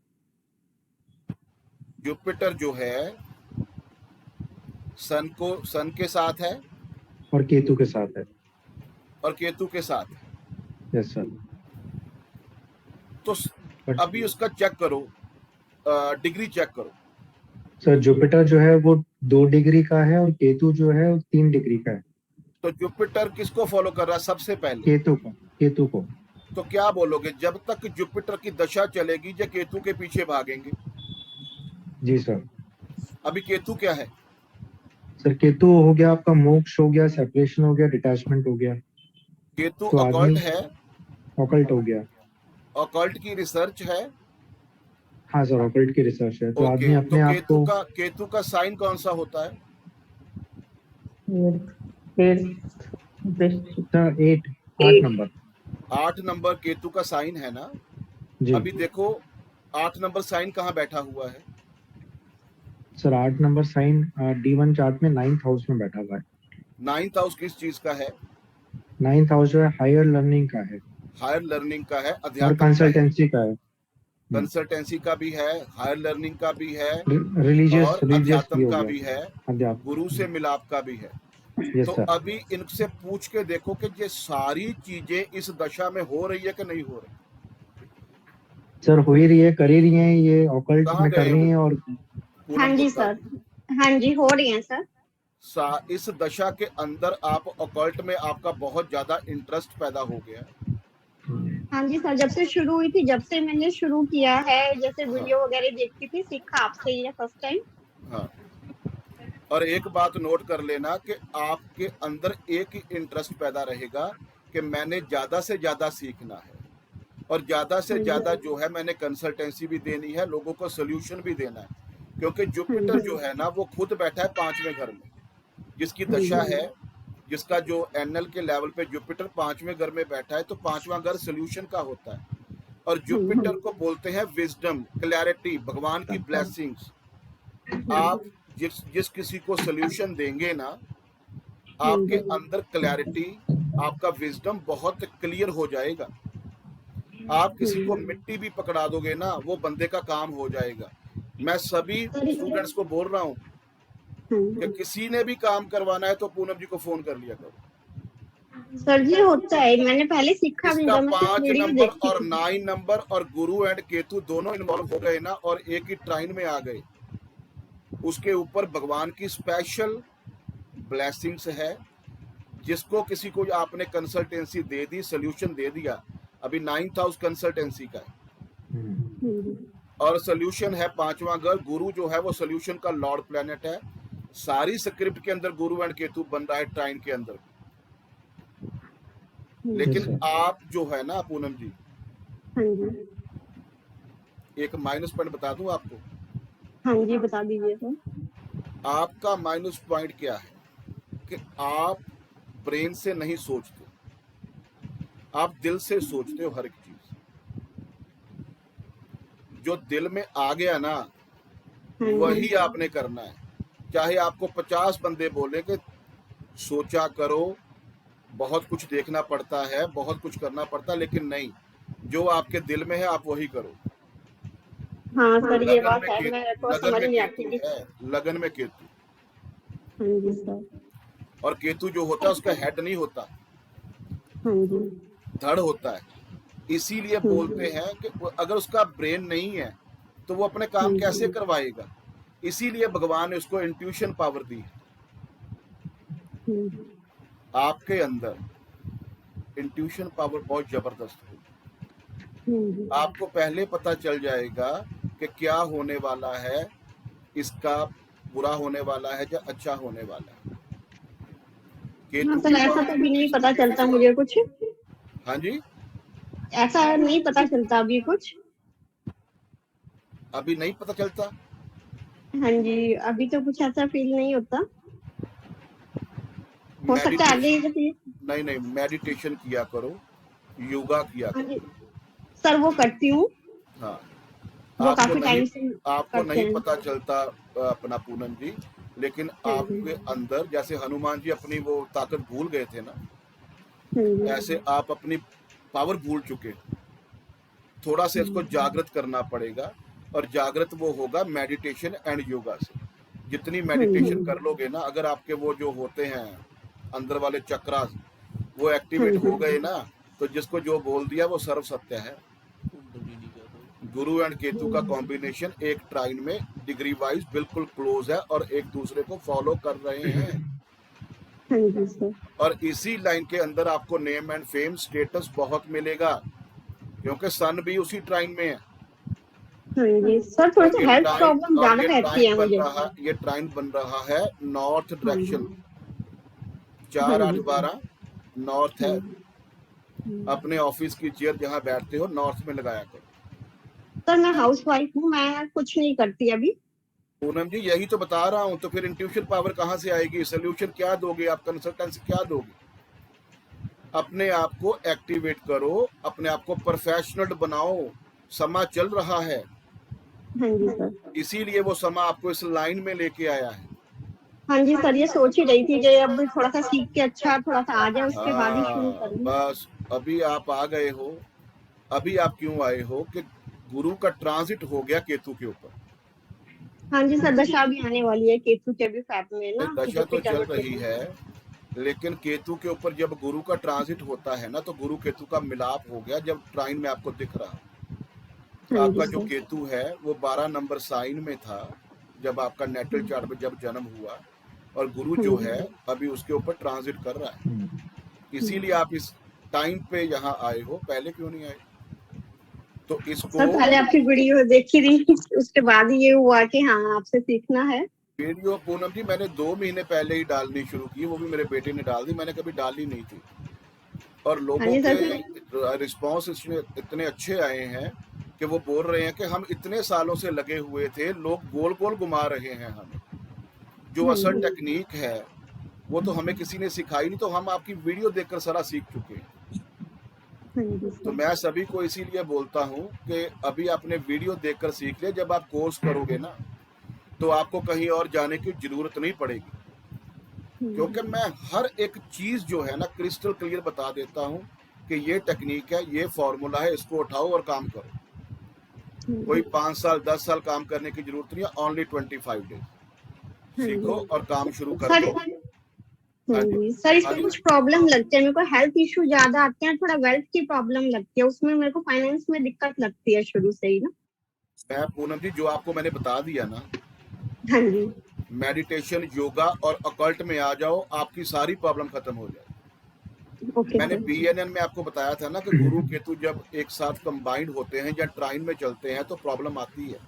जुपिटर जो है सन के साथ है और केतु के साथ है। और केतु के साथ है। Yes sir. तो अभी उसका चेक करो, डिग्री चेक करो। सर जुपिटर जो है वो 2 डिग्री का है और केतु जो है वो 3 डिग्री का है। तो जुपिटर किसको फॉलो कर रहा है सबसे पहले? केतु को। तो क्या बोलोगे, जब तक जुपिटर की दशा चलेगी जो केतु के पीछे भागेंगे? जी सर। अभी केतु क्या है? सर केतु हो गया आपका मोक्ष हो गया, सेपरेशन हो गया, डिटैचमेंट हो गया। केतु तो ऑकल्ट है। ऑकल्ट हो गया। ऑकल्ट की रिसर्च है। हाँ सर, ऑकल्ट की रिसर्च है। तो आदमी अपने तो आप को केतु का साइन कौन सा होता है? 8 नंबर। 8 नंबर केतु का साइन है ना जी। अभी देखो 8 नंबर साइन कहाँ बैठा हुआ है? Sir 8 number sign D1 chart में 9th हाउस में बैठा हुआ है। 9th हाउस किस चीज का है? 9th हाउस जो है हायर लर्निंग का है। हायर लर्निंग का है, और अध्यात्म कंसल्टेंसी का है। कंसल्टेंसी का भी है, हायर लर्निंग का भी है, रिलीजियस और अध्यात्म का भी है, गुरु से मिलाप का भी है। यस तो सर। अभी इनसे पूछ के देखो कि ये सारी चीजें इस दशा में हो रही है कि नहीं हो रही? सर हो ही रही है, कर ही रही है, ये ऑकल्ट कहाँ में कर गए रही वो? है। और हाँ जी सर, हाँ जी हो रही है सर। इस दशा के अंदर आप ऑकल्ट में आपका बहुत ज्यादा इंटरेस्ट पैदा हो गया। हाँ जी सर, जब से शुरू हुई थी, जब से मैंने शुरू किया है, जैसे हाँ वीडियो वगैरह देखती थी, सीखा आपसे ही है फर्स्ट टाइम। हाँ। और एक बात नोट कर लेना कि आपके अंदर एक ही इंटरेस्ट पैदा रहेगा कि मैंने ज्यादा से ज्यादा सीखना है और ज्यादा से ज्यादा जो है मैंने कंसल्टेंसी भी देनी है, लोगों को सोल्यूशन भी देना है। क्योंकि जुपिटर जो है ना वो खुद बैठा है 5वें घर में, जिसकी दशा है, जिसका जो एनएल के लेवल पे जुपिटर 5वें घर में बैठा है, तो 5वां घर सोल्यूशन का होता है। और जुपिटर को बोलते हैं विजडम, क्लैरिटी, भगवान की ब्लेसिंग्स। आप जिस किसी को सोल्यूशन देंगे ना, आपके अंदर क्लैरिटी, आपका विजडम बहुत क्लियर हो जाएगा। आप किसी को मिट्टी भी पकड़ा दोगे ना, वो बंदे का काम हो जाएगा। मैं सभी स्टूडेंट्स को बोल रहा हूँ कि किसी ने भी काम करवाना है तो पूनम जी को फोन कर लिया करो। सर जी होता है, मैंने पहले सीखा भी इसका था, मैं 5 वीडियो नंबर देखती और थी। 9 नंबर और गुरु एंड केतु दोनों इन्वॉल्व हो गए ना और एक ही ट्राइन में आ गए, उसके ऊपर भगवान की स्पेशल ब्लेसिंग्स है। जिसको किसी को आपने कंसल्टेंसी दे दी, सोल्यूशन दे दिया, अभी 9th हाउस कंसल्टेंसी का है और सोल्यूशन है 5वां घर। गुरु जो है वो सोल्यूशन का लॉर्ड प्लेनेट है। सारी स्क्रिप्ट के अंदर गुरु एंड केतु बन रहा है ट्राइन के अंदर। लेकिन आप जो है ना पूनम जी, एक माइनस पॉइंट बता दूं आपको। हाँ जी बता दीजिए सर। आपका माइनस पॉइंट क्या है कि आप ब्रेन से नहीं सोचते, आप दिल से सोचते हो हर एक चीज। जो दिल में आ गया ना वही आपने करना है। चाहे आपको 50 बंदे बोले कि सोचा करो, बहुत कुछ देखना पड़ता है, बहुत कुछ करना पड़ता है, लेकिन नहीं, जो आपके दिल में है आप वही करो। हाँ सर ये लगन बात में है, मैं थोड़ा लगन समझ में नहीं आती केतु थी। है, लगन में केतु। हाँ जी सर। और केतु जो होता है उसका हेड नहीं होता, हाँ जी। धड़ होता है। इसीलिए बोलते हैं कि अगर उसका ब्रेन नहीं है तो वो अपने काम कैसे करवाएगा। इसीलिए भगवान ने उसको इंट्यूशन पावर दी है। आपके अंदर इंट्यूशन पावर बहुत जबरदस्त होगी। आपको पहले पता चल जाएगा कि क्या होने वाला है, इसका बुरा होने वाला है या अच्छा होने वाला है। हाँ सर, ऐसा तो अभी नहीं पता चलता मुझे कुछ। हाँ जी, ऐसा नहीं पता चलता अभी कुछ। अभी नहीं पता चलता। हाँ जी, अभी तो कुछ ऐसा फील नहीं होता। हो सकता है आगे जैसे। नहीं, मेडिटेशन किया करो, योगा किया हाँ करो। जी सर, वो करती हूँ। हाँ, वो काफी टाइम से आपको करते नहीं हैं। पता चलता अपना पूनम जी, लेकिन आपके अंदर जैसे हनुमान जी अपनी वो ताकत भूल गए थे ना, ऐसे आप अपनी पावर भूल चुके। थोड़ा सा इसको जागृत करना पड़ेगा और जागृत वो होगा मेडिटेशन एंड योगा से। जितनी मेडिटेशन कर लोगे ना, अगर आपके वो जो होते हैं अंदर वाले चक्रास वो एक्टिवेट हो गए ना, तो जिसको जो बोल दिया वो सर्व सत्य है। गुरु एंड केतु का कॉम्बिनेशन एक ट्राइन में डिग्री वाइज बिल्कुल क्लोज है और एक दूसरे को फॉलो कर रहे हैं। और इसी लाइन के अंदर आपको नेम एंड फेम स्टेटस बहुत मिलेगा, क्योंकि सन भी उसी ट्राइन में है। सर थोड़ी सी हेल्थ प्रॉब्लम ज्यादा रहती है मुझे। ये ट्राइन बन रहा है नॉर्थ डायरेक्शन, 4, 8, 12 नॉर्थ है। अपने ऑफिस की चेयर जहाँ बैठते हो नॉर्थ में लगाया करो। सर मैं हाउसवाइफ हूँ, मैं कुछ नहीं करती अभी। पूनम जी यही तो बता रहा हूँ, तो फिर इंट्यूशन पावर कहाँ से आएगी? सोल्यूशन क्या दोगे आप? कंसल्टेंसी क्या दोगे? अपने आप को एक्टिवेट करो, अपने आप को प्रोफेशनल बनाओ। समा चल रहा है। हाँ जी सर। इसीलिए वो समा आपको इस लाइन में लेके आया है। हाँ जी सर, ये सोच ही रही थी कि अब थोड़ा सा सीख के अच्छा थोड़ा सा आ जाए, उसके बाद ही शुरू करूँ। बस अभी आप आ गए हो। अभी आप क्यों आए हो कि गुरु का ट्रांजिट हो गया केतु के ऊपर। हाँ जी सर, दशा भी आने वाली है केतु के भी साथ में ना। दशा तो चल रही है, लेकिन केतु के ऊपर जब गुरु का ट्रांजिट होता है ना, तो गुरु केतु का मिलाप हो गया। जब ट्राइन में आपको दिख रहा, आपका जो केतु है वो 12 नंबर साइन में था जब आपका नेटल चार्ट में जब जन्म हुआ, और गुरु जो है अभी उसके ऊपर ट्रांजिट कर रहा है, इसीलिए आप इस टाइम पे यहाँ आए हो, पहले क्यों नहीं आए? तो इसको सर पहले आपकी वीडियो देखी थी, उसके बाद ये हुआ कि हाँ आपसे सीखना है। वीडियो पूनम जी मैंने 2 महीने पहले ही डालनी शुरू की, वो भी मेरे बेटे ने डाल दी, मैंने कभी डाली नहीं थी। और लोगों हाँ जी सर। के रिस्पांस इसमें इतने अच्छे आए हैं कि वो बोल रहे हैं कि हम इतने सालों से लगे हुए थे, लोग गोल गोल घुमा रहे हैं हमें, जो असल टेक्निक है वो तो हमें किसी ने सिखाई नहीं, तो हम आपकी वीडियो देखकर सारा सीख चुके हैं। हाँ जी तो सर। मैं सभी को इसीलिए बोलता हूँ कि अभी आपने वीडियो देखकर सीख लिया, जब आप कोर्स करोगे ना तो आपको कहीं और जाने की जरूरत नहीं पड़ेगी, क्योंकि मैं हर एक चीज जो है ना क्रिस्टल क्लियर बता देता हूँ कि ये टेक्निक है, ये फॉर्मूला है, इसको उठाओ और काम करो। कोई 5 साल 10 साल काम करने की जरूरत नहीं है, ओनली 25 डेज सीखो और काम शुरू कर दो। हाँ जी सर, इसमें कुछ प्रॉब्लम लगती है मेरे को, हेल्थ इशू ज्यादा आते हैं, थोड़ा वेल्थ की प्रॉब्लम लगती है, उसमें मेरे को फाइनेंस में दिक्कत लगती है शुरू से ही ना। मैं पूनम जी जो आपको मैंने बता दिया ना, हाँ जी। मेडिटेशन, योगा और अकल्ट में आ जाओ, आपकी सारी प्रॉब्लम खत्म हो जाए। ओके मैंने सर। BNN में आपको बताया था ना कि गुरु केतु जब एक साथ कंबाइंड होते हैं या ट्राइन में चलते हैं तो प्रॉब्लम आती है।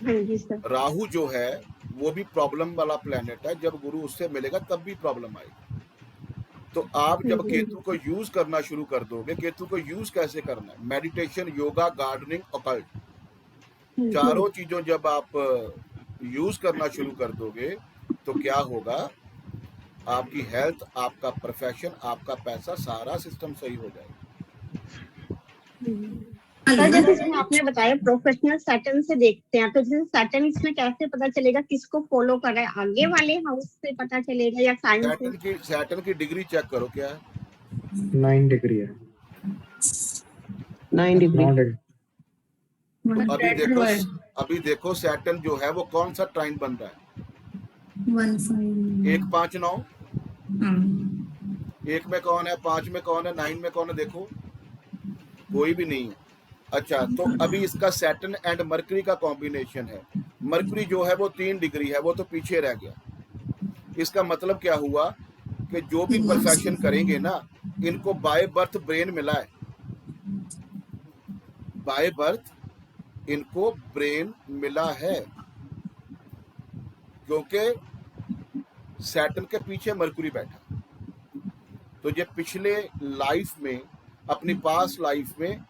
हाँ जी सर। राहु जो है वो भी प्रॉब्लम वाला प्लेनेट है, जब गुरु उससे मिलेगा तब भी प्रॉब्लम आएगी। तो आप जब केतु को यूज करना शुरू कर दोगे, केतु को यूज कैसे करना है? मेडिटेशन, योगा, गार्डनिंग, अकल्ट, चारों चीजों जब आप यूज करना शुरू कर दोगे तो क्या होगा, आपकी हेल्थ, आपका प्रोफेशन, आपका पैसा, सारा सिस्टम सही हो जाएगा। सर जैसे इसमें आपने बताया प्रोफेशनल सैटर्न से देखते हैं, तो जैसे सैटर्न इसमें कैसे पता चलेगा किसको फॉलो कर रहा है, आगे वाले हाउस से पता चलेगा या साइन से? सैटर्न की डिग्री चेक करो, क्या है? 9 डिग्री है। 9 डिग्री। 9 डिग्री। अभी देखो सैटर्न जो है वो कौन सा ट्राइन बन रहा है? 1 5 9। 1 में कौन है, 5 में कौन है, 9 में कौन है? देखो कोई भी नहीं है। अच्छा, तो अभी इसका सैटर्न एंड मरकरी का कॉम्बिनेशन है। मरकरी जो है वो 3 डिग्री है, वो तो पीछे रह गया। इसका मतलब क्या हुआ कि जो भी प्रोफेशन करेंगे ना, इनको बाय बर्थ ब्रेन मिला है, बाय बर्थ इनको ब्रेन मिला है, क्योंकि सैटर्न के पीछे मरकरी बैठा। तो ये पिछले लाइफ में, अपनी पास्ट लाइफ में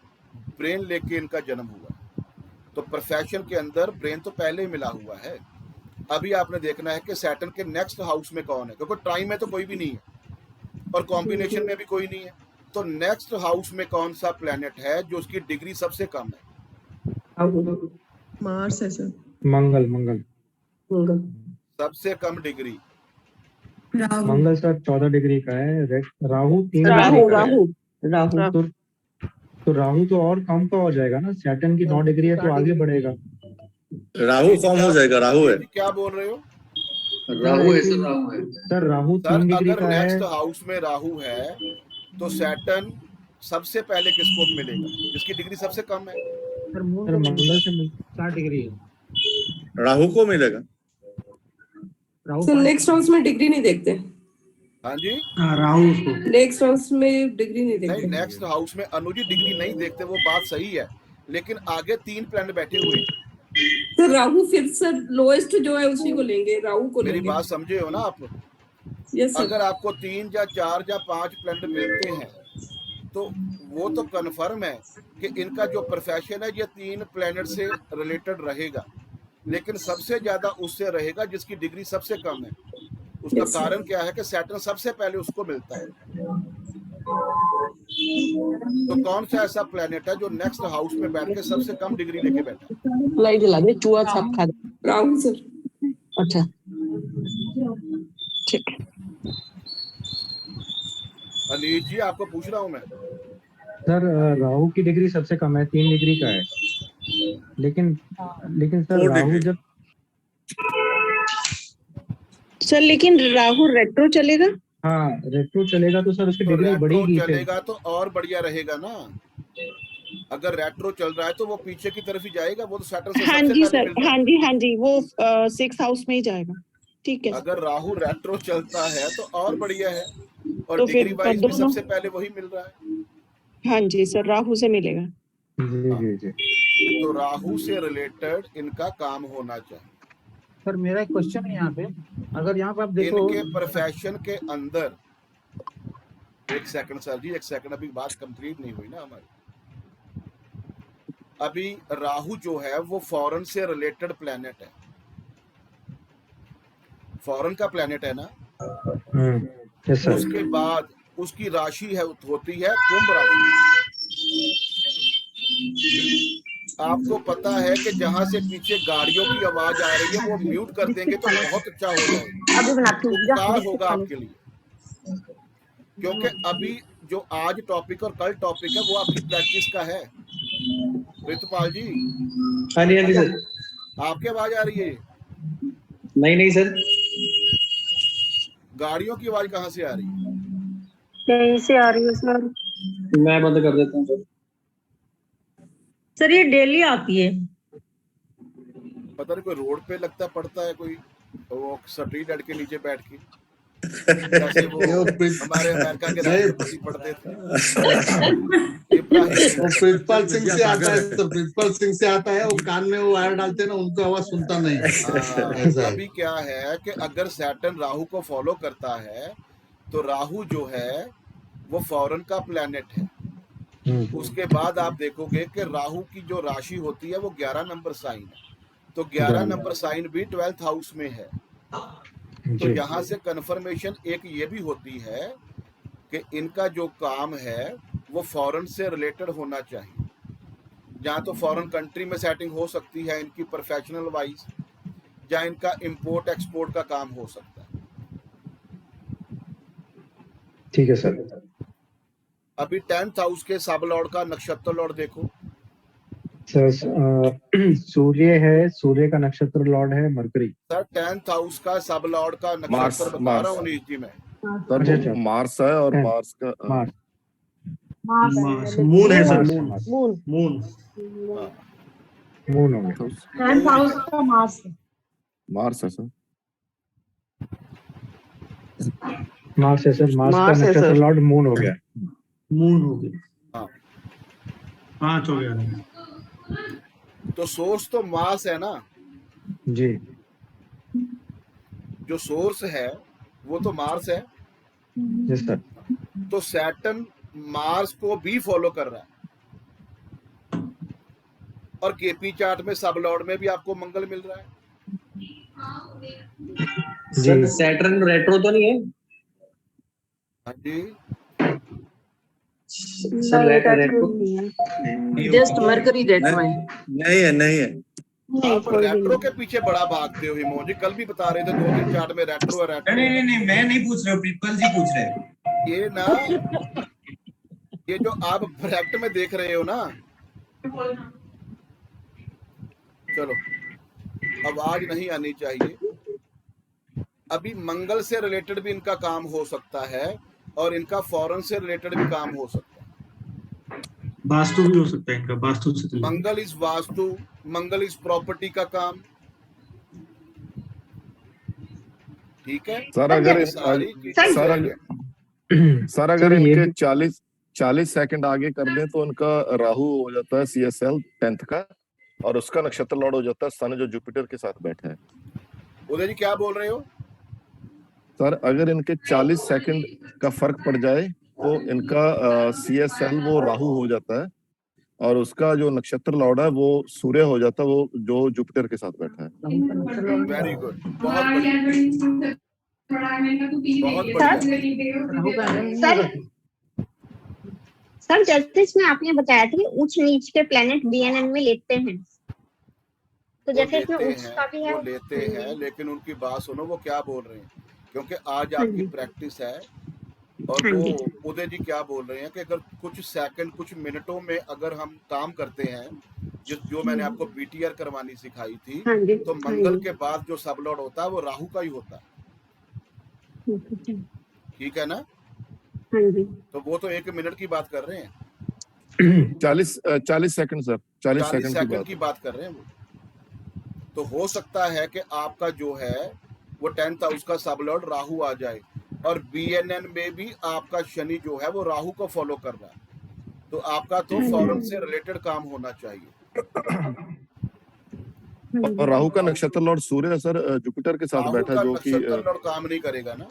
ब्रेन लेके इनका जन्म हुआ। तो प्रोफेशन के अंदर ब्रेन तो पहले ही मिला हुआ है। अभी आपने देखना है कि सैटर्न के नेक्स्ट हाउस में कौन है, क्योंकि ट्राइन में तो कोई भी नहीं है और कॉम्बिनेशन में भी कोई नहीं है। तो नेक्स्ट हाउस में कौन सा प्लेनेट है जो उसकी डिग्री सबसे कम है? मार्स है सर। मंगल। मंगल सबसे कम डिग्री मंगल सर 14 डिग्री का है। राहु 3 राहु डिग्री का है। राहु राहु तो राहु तो और कम का हो जाएगा ना, सैटर्न की 9 डिग्री है तो आगे बढ़ेगा। राहु कम हो जाएगा, राहु है। क्या बोल रहे हो? राहु है सर, राहु है। सर राहु 3 डिग्री अगर का है। नेक्स्ट हाउस में राहु है तो सैटर्न सबसे पहले किसको मिलेगा जिसकी डिग्री सबसे कम है? सर मंगल से 60 डिग्री है, राहु को मिलेगा। तो नेक्स्ट हाउस में डिग्री नहीं देखते? हाँ जी, राहु को नेक्स्ट हाउस में डिग्री नहीं नहीं, देखते? नेक्स्ट हाउस में अनुजी डिग्री नहीं देखते, वो बात सही है, लेकिन आगे 3 प्लैनेट बैठे हुए हैं। तो राहु फिर सर लोएस्ट जो है उसी को लेंगे, राहु को मेरी लेंगे। बात समझे हो ना आप? Yes sir. अगर आपको 3 या 4 या 5 प्लैनेट मिलते हैं तो वो तो कन्फर्म है कि इनका जो प्रोफेशन है ये 3 प्लैनेट से रिलेटेड रहेगा, लेकिन सबसे ज्यादा उससे रहेगा जिसकी डिग्री सबसे कम है। उसका Yes, sir. कारण क्या है कि सैटर्न सबसे पहले उसको मिलता है। तो कौन सा ऐसा प्लेनेट है जो नेक्स्ट हाउस में बैठ के सबसे कम डिग्री लेके बैठा है? लाइट जला दे, चूहा छाप खा दे। राहु सर। अच्छा ठीक है। अनिल जी आपको पूछ रहा हूँ मैं। सर राहु की डिग्री सबसे कम है, 3 डिग्री का है, लेकिन सर 4 राहु डिग्री। जब सर लेकिन राहु रेट्रो चलेगा। हाँ रेट्रो चलेगा तो सर उसकी तो डिग्री रेट्रो बढ़ेगी फिर। चलेगा तो और बढ़िया रहेगा ना। अगर रेट्रो चल रहा है तो वो पीछे की तरफ ही जाएगा, वो तो सैटर्न से हाँ सबसे जी पहले सर, मिलता है। हाँ जी वो 6 हाउस में ही जाएगा। ठीक है अगर राहु रेट्रो चलता है तो और बढ़िया है, और तो डिग्री फिर वाइज भी दोनों, सबसे पहले वही मिल रहा है। हाँ जी सर, राहु से मिलेगा। जी जी जी। तो राहु से रिलेटेड इनका काम होना चाहिए। सर मेरा एक क्वेश्चन है यहाँ पे, अगर यहाँ पे आप देखो इनके प्रोफेशन के अंदर, एक सेकंड सर जी, एक सेकंड, अभी बात कंप्लीट नहीं हुई ना हमारी। अभी राहु जो है वो फॉरेन से रिलेटेड प्लेनेट है, फॉरेन का प्लेनेट है ना। Yes sir. उसके बाद उसकी राशि है, होती है कुंभ राशि। आपको पता है कि जहां से पीछे गाड़ियों की आवाज आ रही है वो म्यूट कर देंगे तो बहुत अच्छा हो जाएगा, अभी बनाती हूँ उपकार होगा आपके लिए। क्योंकि अभी जो आज टॉपिक और कल टॉपिक है वो आपकी प्रैक्टिस का है। रितपाल जी, हाँ जी सर। आपकी आवाज आ रही है? नहीं सर। गाड़ियों की आवाज कहाँ से आ रही है? कहीं से आ रही है सर। मैं बंद कर देता हूँ सर। सर ये डेली आती है। पता नहीं कोई रोड पे लगता पड़ता है, कोई वो स्ट्रीट लाइट के नीचे बैठ के, जैसे वो हमारे अमेरिका के राष्ट्रपति पढ़ते थे। प्रिंसिपल सिंह से आता है, तो प्रिंसिपल सिंह से आता है, वो कान में वो वायर डालते हैं ना, उनको आवाज सुनता नहीं। ऐसा है। अभी क्या है कि अगर सैटर्न राहु को फॉलो करता है तो राहु जो है वो फॉरेन का प्लेनेट है। उसके बाद आप देखोगे कि राहु की जो राशि होती है वो 11 नंबर साइन है, तो 11 नंबर साइन भी 12th हाउस में है। तो यहाँ से कंफर्मेशन एक ये भी होती है कि इनका जो काम है वो फॉरेन से रिलेटेड होना चाहिए। जहाँ तो फॉरेन कंट्री में सेटिंग हो सकती है इनकी प्रोफेशनल वाइज, जहाँ इनका इंपोर्ट एक्सपोर्ट का काम हो सकता है। ठीक है सर। अभी 10th हाउस के सब लॉर्ड का नक्षत्र लॉर्ड देखो सर। सूर्य है, सूर्य का नक्षत्र लॉर्ड है मरकरी। सर। 10th हाउस का सब लॉर्ड का नक्षत्र बता रहा हूँ नीच जी में। सर मार्स है, और मार्स का मून है सर। मून मून हो गया। मार्स है सर। मार्स है सर। मार्स का मार्स है नक्षत्र सर। लॉर्ड मून हो गया। मून हो गया। हाँ, 5 हो गया। तो सोर्स तो मार्स है ना, जी। जो सोर्स है वो तो मार्स है। Yes sir. तो सैटर्न मार्स को भी फॉलो कर रहा है, और केपी चार्ट में सब लॉर्ड में भी आपको मंगल मिल रहा है। सर सैटर्न रेट्रो तो नहीं है? हाँ जी, sir retro just Mercury retro है। नहीं है। आप रेट्रो के पीछे बड़ा भागते हो हिमोन जी, कल भी बता रहे थे 2 दिन चार्ट में रेट्रो है रेट्रो। नहीं मैं नहीं पूछ रहा हूँ, प्रिंसिपल जी पूछ रहे हैं। ये ना, ये जो आप ब्रैकेट में देख रहे हो ना, चलो आवाज नहीं आनी चाहिए। अभी मंगल से रिलेटेड भी इनका काम हो सकता है, और इनका फॉरेन से रिलेटेड भी काम हो सकता है। वास्तु भी हो सकता है इनका, वास्तु से Mangal is vastu, Mangal is property का काम। ठीक है सर अगर सर अगर इनके 40 सेकंड आगे कर दें तो उनका राहु हो जाता है CSL 10th का, और उसका नक्षत्र लॉर्ड हो जाता है सन, जो जुपिटर के साथ बैठा है। उदय जी क्या बोल रहे हो? सर अगर इनके 40 सेकंड का फर्क पड़ जाए तो इनका CSL वो राहु हो जाता है, और उसका जो नक्षत्र लॉर्ड है वो सूर्य हो जाता है, वो जो जुपिटर के साथ बैठा है। वेरी गुड, बहुत बढ़िया, बहुत बढ़िया। सर जैसे इसमें आपने बताया था कि उच्च नीच के प्लेनेट BNN में लेते हैं, तो जैसे इसमें उच्च का भी है। वो लेते हैं, लेकिन उनकी बात सुनो वो क्या बोल रहे हैं, क्योंकि आज आपकी प्रैक्टिस है। और वो उदय जी क्या बोल रहे हैं कि अगर कुछ सेकंड, कुछ मिनटों में अगर हम काम करते हैं, जो मैंने आपको BTR करवानी सिखाई थी, तो मंगल के बाद जो सब लॉर्ड होता है वो राहु का ही होता है। ठीक है ना? तो वो तो 1 मिनट की बात कर रहे हैं। 40 सेकंड सर, 40 सेकंड की बात कर रहे हैं वो। तो हो सकता है कि आपका जो है वो 10th हाउस का सब लॉर्ड राहु आ जाए, और BNN में भी आपका शनि जो है वो राहु को फॉलो कर रहा है, तो आपका तो फॉरेन से रिलेटेड काम होना चाहिए। और राहु का नक्षत्र लॉर्ड सूर्य सर जुपिटर के साथ राहु बैठा का जो कि नक्षत्र लॉर्ड काम नहीं करेगा ना,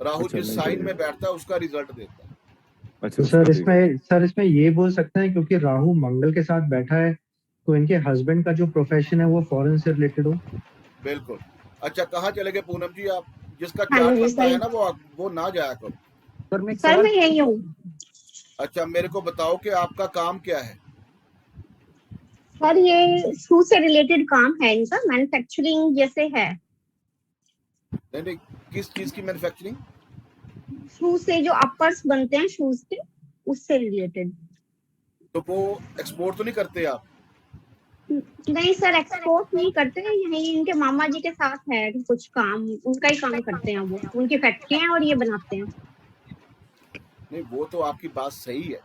राहु अच्छा, जिस नहीं साइन करेगा। में बैठता है उसका रिजल्ट देता है। अच्छा तो सर इसमें ये बोल सकते हैं क्योंकि राहु मंगल के साथ बैठा है तो इनके हस्बैंड का जो प्रोफेशन है वो फॉरेन से रिलेटेड हो। बिल्कुल। अच्छा, कहाँ चले गए पूनम जी आप? जिसका हाँ चार्ट जी, बनता सही। है ना वो ना जाया करो। सर मैं यही हूँ। अच्छा, मेरे को बताओ कि आपका काम क्या है? सर ये शू से रिलेटेड काम है इनका, मैन्युफैक्चरिंग जैसे है। नहीं, किस चीज की मैन्युफैक्चरिंग? शू से जो अपर्स बनते हैं शूज के, उससे रिलेटेड। तो वो एक्सपोर्ट तो नहीं करते आप? नहीं सर, एक्सपोर्ट नहीं करते हैं, यही इनके मामा जी के साथ है कुछ काम, उनका ही काम करते हैं वो, उनकी फैक्ट्री है और ये बनाते हैं। नहीं, वो तो आपकी बात सही है,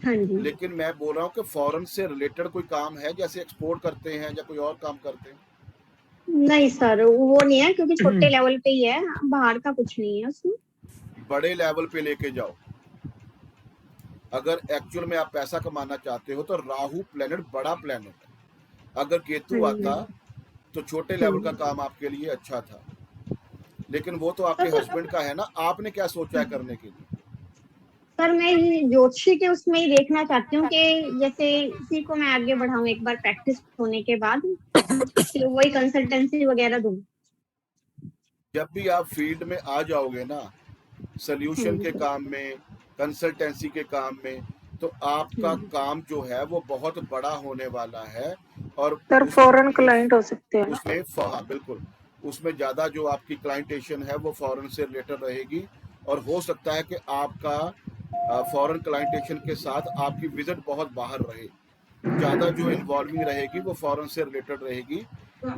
हाँ जी। लेकिन मैं बोल रहा हूँ कि फॉरेन से रिलेटेड कोई काम है, जैसे एक्सपोर्ट करते हैं या कोई और काम करते हैं? नहीं सर, वो नहीं है क्योंकि छोटे लेवल पे ही है, बाहर का कुछ नहीं है उसमें। बड़े लेवल पे लेके जाओ। अगर एक्चुअल में आप पैसा कमाना चाहते हो तो राहु प्लेनेट बड़ा प्लेनेट है। अगर केतु आता तो छोटे लेवल का काम आपके लिए अच्छा था, लेकिन वो तो आपके हस्बैंड का है ना। आपने क्या सोचा है करने के लिए? सर मैं ज्योतिषी के उसमें ही देखना चाहती हूँ कि जैसे इसी को मैं आगे बढ़ाऊं एक बार प्रैक्टिस होने के बाद, कि वही कंसल्टेंसी वगैरह दूं। जब भी आप फील्ड में आ जाओगे ना, सॉल्यूशन के काम में, कंसल्टेंसी के काम में, तो आपका काम जो है वो बहुत बड़ा होने वाला है। और सर फॉरेन क्लाइंट हो सकते हैं। उसमें हाँ बिल्कुल, उसमें ज़्यादा जो आपकी क्लाइंटेशन है वो फॉरेन से रिलेटेड रहेगी, और हो सकता है कि आपका फॉरेन क्लाइंटेशन के साथ आपकी विजिट बहुत बाहर रहे, ज़्यादा जो इन्वॉल्विंग रहेगी वो फॉरेन से रिलेटेड रहेगी।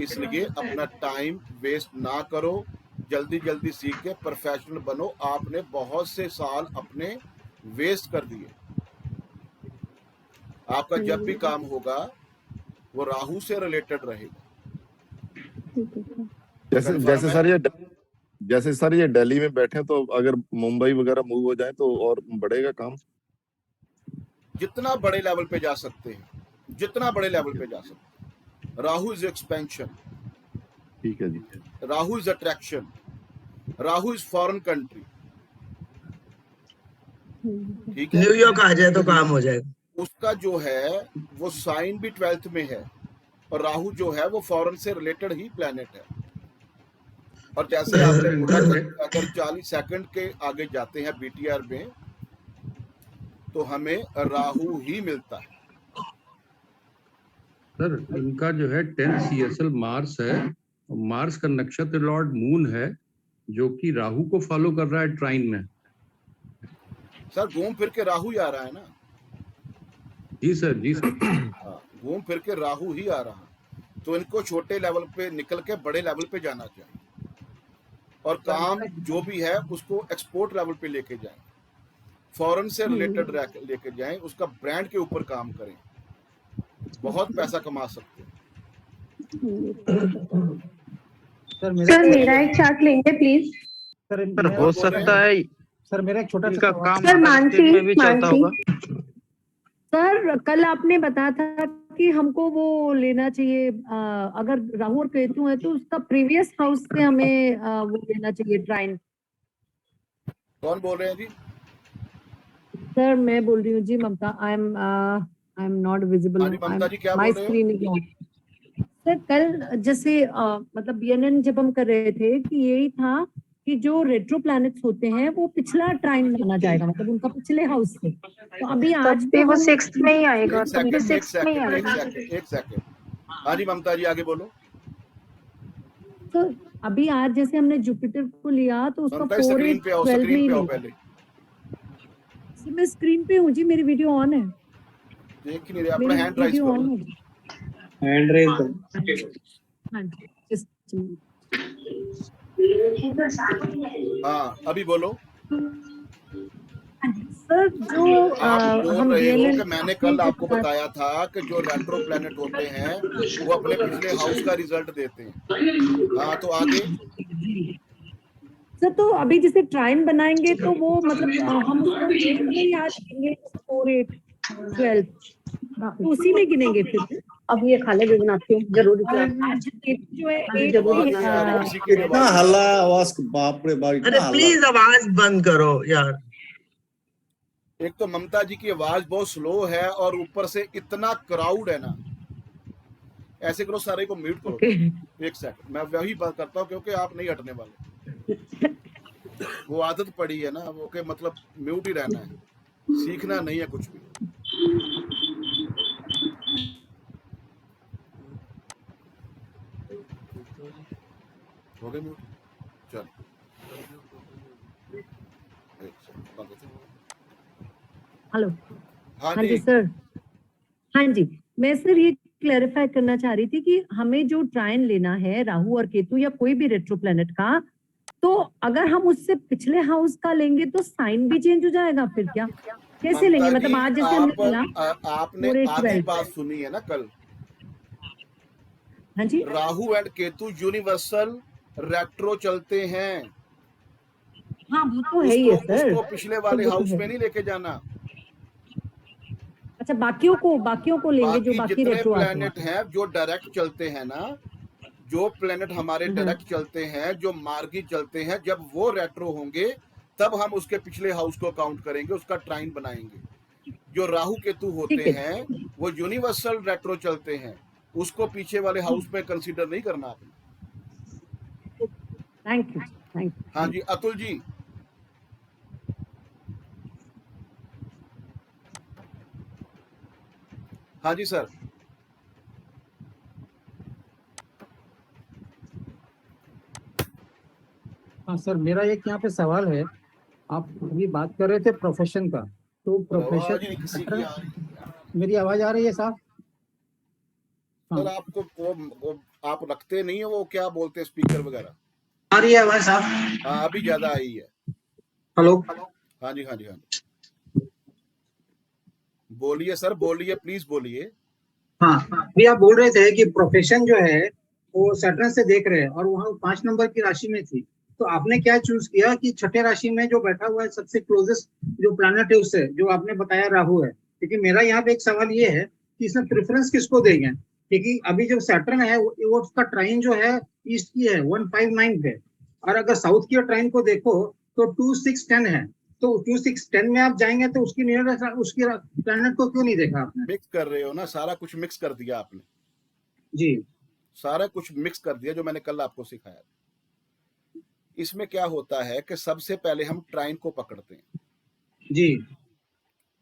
इसलिए अपना टाइम वेस्ट ना करो, जल्दी जल्दी सीख के प्रोफेशनल बनो। आपने बहुत से साल अपने वेस्ट कर दिए। आपका जब भी काम होगा वो राहु से रिलेटेड रहेगा। जैसे सर ये दिल्ली में बैठे तो अगर मुंबई वगैरह मूव हो जाए तो और बढ़ेगा काम? जितना बड़े लेवल पे जा सकते हैं, जितना बड़े लेवल पे जा सकते हैं। राहु इज एक्सपेंशन, ठीक है जी। Rahu is attraction, Rahu is foreign country. ठीक है, न्यूयॉर्क आ जाए तो काम हो जाएगा। उसका जो है वो साइन भी 12th में है, और राहु जो है वो फॉरेन से रिलेटेड ही प्लेनेट है। और जैसे आपने बोला कि अगर 40 सेकंड के आगे जाते हैं BTR में तो हमें राहु ही मिलता है। सर इनका जो है 10 CSL मार्स है, मार्स का नक्षत्र लॉर्ड मून है जो कि राहु को फॉलो कर रहा है ट्राइन में। सर घूम फिर के राहु ही आ रहा है ना? जी सर, जी सर। हाँ, घूम फिर के राहु ही आ रहा है, तो इनको छोटे लेवल पे निकल के बड़े लेवल पे जाना चाहिए, और काम जो भी है उसको एक्सपोर्ट लेवल पे लेके जाएं, फॉरेन से रिलेटेड लेके जाएं, उसका ब्रांड के ऊपर काम करें, बहुत पैसा कमा सकते हैं। सर मेरा एक चार्ट लेंगे प्लीज। सर हो सकता है सर मेरा एक छोटा इनका सा काम मानसी में भी चलता होगा। सर कल आपने बताया था कि हमको वो लेना चाहिए, अगर राहु और केतु है तो उसका प्रीवियस हाउस से हमें वो लेना चाहिए ट्राइन। कौन बोल रहे हैं जी? सर मैं बोल रही हूँ जी, Mamata. I am not visible. Mamata ji क्या माय बोल रहे स्क्रीन इज ऑन। सर कल जैसे मतलब BNN जब हम कर रहे थे कि यही था कि जो रेट्रो प्लैनेट्स होते हैं वो पिछला ट्राइन माना जाएगा, मतलब उनका पिछले हाउस से। तो अभी आज भी वो 6th में ही आएगा, तो मुझे 6th में ही आएगा। एक सेकंड। हाँ जी ममता जी आगे बोलो। तो अभी आज जैसे हमने जुपिटर को लिया तो उसका ममता 4 स्क्रीन पे आओ, 12 में ही स्क्रीन पे आओ मिला। पहले। मैं स्क्रीन पे हूँ जी, मेरी वीडियो ऑन है। देख ही नहीं रहे, अपना हैंड राइज वीडियो करो। ऑन है। Hand raise. हाँ जी, just a minute। हाँ अभी बोलो। हाँ जी, सर जो आप बोल हम रहे हो BNN कि मैंने कल आपको बताया था कि जो रेट्रो प्लैनेट होते हैं वो अपने पिछले हाउस का रिजल्ट देते हैं। हाँ, तो आगे सर, तो अभी जैसे ट्राइन बनाएंगे तो वो मतलब हम उसको 8 में याद करेंगे, 4 8 12 तो उसी में गिनेंगे फिर। अब ये खाले भी बनाती हूँ जरूरी और जो है 8 आवाज नहीं आ रही किसी की, इतना हल्ला आवाज, बाप रे बाप, इतना अरे हल्ला। प्लीज आवाज बंद करो यार। एक तो ममता जी की आवाज बहुत स्लो है और ऊपर से इतना क्राउड है ना। ऐसे करो, सारे को म्यूट करो। एक सेकंड, मैं वही बात करता हूँ क्योंकि आप नहीं हटने वाले। वो आदत पड़ी है ना वो के मतलब म्यूट ही रहना है, सीखना नहीं है कुछ भी। हो गए म्यूट, चल हेलो। हाँ हाँ जी जी सर। हाँ जी, मैं सर ये क्लैरिफाई करना चाह रही थी कि हमें जो ट्रायन लेना है राहु और केतु या कोई भी रेट्रो प्लैनेट का, तो अगर हम उससे पिछले हाउस का लेंगे तो साइन भी चेंज हो जाएगा फिर क्या? कैसे लेंगे? ममता मतलब जी, आज जैसे हमने बोला आपने 4 8 आधी 12। बात सुनी है ना कल। हाँ जी, Rahu and Ketu universal retro चलते हैं। हाँ वो तो है ही है सर। उसको पिछले वाले वो तो हाउस है। में नहीं लेके जाना। अच्छा, बाकियों को लेंगे जो बाकी बाकी जितने रेट्रो आते हैं। प्लेनेट हैं जो डायरेक्ट चलते हैं ना, जो प्लेनेट हमारे डायरेक्ट चलते हैं, जो मार्गी चलते हैं, जब वो रेट्रो होंगे तब हम उसके पिछले हाउस को काउंट करेंगे, उसका ट्राइन बनाएंगे। जो राहु केतु होते हैं वो यूनिवर्सल रेट्रो चलते हैं, उसको पीछे वाले हाउस में कंसीडर नहीं करना आपने। Thank you. हाँ जी अतुल जी। हाँ जी सर। हाँ सर, मेरा एक यहाँ पे सवाल है। आप अभी बात कर रहे थे प्रोफेशन का, तो आवाज ही नहीं किसी की आ प्रोफेशन, रही। मेरी आवाज आ रही है साहब? सर आपको वो आप रखते नहीं है वो क्या बोलते हैं स्पीकर वगैरह? आ रही है आवाज साहब? हाँ अभी ज्यादा आई है। हेलो। हाँ जी हाँ जी हाँ जी, बोलिए सर, बोलिए प्लीज बोलिए। हाँ, अभी आप बोल रहे थे कि प्रोफेशन जो है वो सैटर्न से देख रहे हैं और वहाँ 5 नंबर की राशि में थी, तो आपने क्या चूज किया कि छठे राशि में जो बैठा हुआ है सबसे क्लोजेस्ट जो प्लैनेट है उससे, जो आपने बताया राहु है? क्योंकि मेरा यहाँ पे एक सवाल ये है कि इसमें प्रेफरेंस किसको देंगे, क्योंकि अभी जो सैटर्न है वो उसका ट्राइन जो है ईस्ट की है 159 पे, और अगर साउथ की ट्राइन को देखो तो 2 6 10 है, तो 2 6 10 में आप जाएंगे तो उसकी नियर उसकी प्लैनेट को क्यों नहीं देखा आपने? मिक्स कर रहे हो ना, सारा कुछ मिक्स कर दिया आपने जी, सारा कुछ मिक्स कर दिया जो मैंने कल आपको सिखाया। इसमें क्या होता है कि सबसे पहले हम ट्राइन को पकड़ते हैं। जी,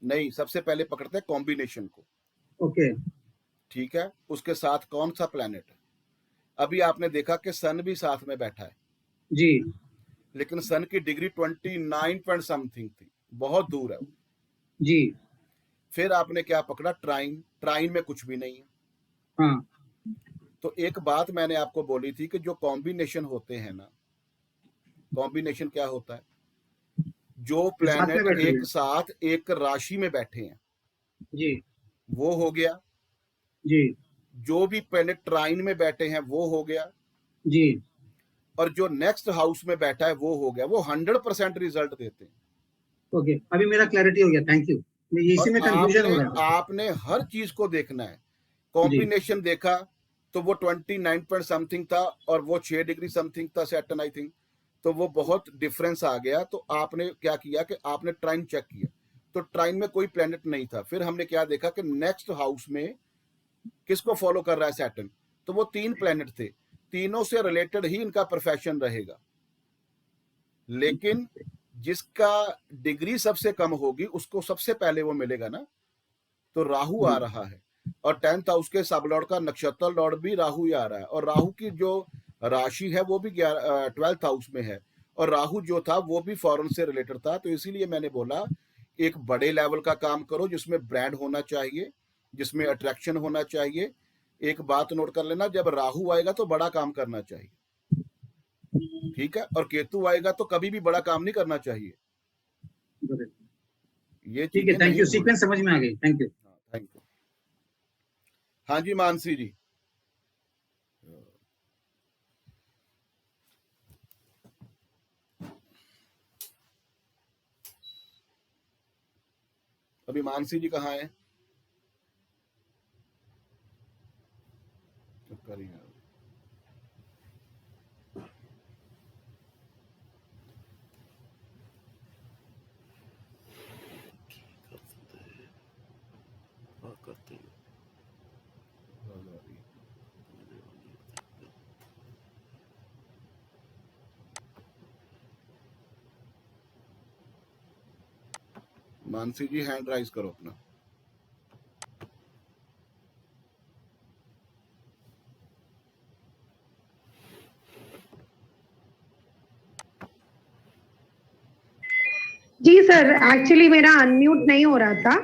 नहीं, सबसे पहले पकड़ते हैं कॉम्बिनेशन को। ओके, ठीक है, उसके साथ कौन सा प्लैनेट है। अभी आपने देखा कि सन भी साथ में बैठा है जी, लेकिन सन की डिग्री 29 पॉइंट समथिंग थी, बहुत दूर है। जी, फिर आपने क्या पकड़ा, ट्राइन। ट्राइन में कुछ भी नहीं है। हाँ, तो एक बात मैंने आपको बोली थी कि जो कॉम्बिनेशन होते हैं ना, कॉम्बिनेशन क्या होता है, जो प्लैनेट एक साथ एक राशि में बैठे हैं जी, वो हो गया। जी, जो भी प्लैनेट ट्राइन में बैठे हैं वो हो गया। जी, और जो नेक्स्ट हाउस में बैठा है वो हो गया। वो 100% रिजल्ट देते हैं। ओके, अभी मेरा क्लैरिटी हो गया, थैंक यू। इसी में कंफ्यूजन हो रहा था। आपने हर चीज को देखना है। कॉम्बिनेशन देखा तो वो 29 पॉइंट समथिंग था और वो 6 डिग्री समथिंग था सैटर्न आई थिंक, तो वो बहुत डिफरेंस आ गया। तो आपने क्या किया कि आपने ट्राइन चेक किया तो ट्राइन में कोई प्लेनेट नहीं था। फिर हमने क्या देखा कि नेक्स्ट हाउस में किसको फॉलो कर रहा है सैटर्न, तो वो 3 प्लेनेट थे, तीनों से रिलेटेड ही इनका प्रोफेशन रहेगा। लेकिन जिसका डिग्री सबसे कम होगी उसको सबसे पहले वो मिलेगा ना। तो राहु आ रहा है और 10th हाउस के सब लॉर्ड का नक्षत्र लॉर्ड भी राहु ही आ रहा है और राहु की जो राशि है वो भी 12th हाउस में है और राहु जो था वो भी फॉरेन से रिलेटेड था। तो इसीलिए मैंने बोला एक बड़े लेवल का काम करो जिसमें ब्रांड होना चाहिए, जिसमें अट्रैक्शन होना चाहिए। एक बात नोट कर लेना, जब राहु आएगा तो बड़ा काम करना चाहिए, ठीक है, और केतु आएगा तो कभी भी बड़ा काम नहीं करना चाहिए। ये ठीक है, चीजें थैंक नहीं यू, भूलनी। सीक्वेंस समझ में आ गई, थैंक यू। Thank you. हाँ जी मानसी जी। अभी मानसी जी कहाँ है? करिए। मानसी जी हैंड राइज करो अपना। जी सर, एक्चुअली मेरा अनम्यूट नहीं हो रहा था।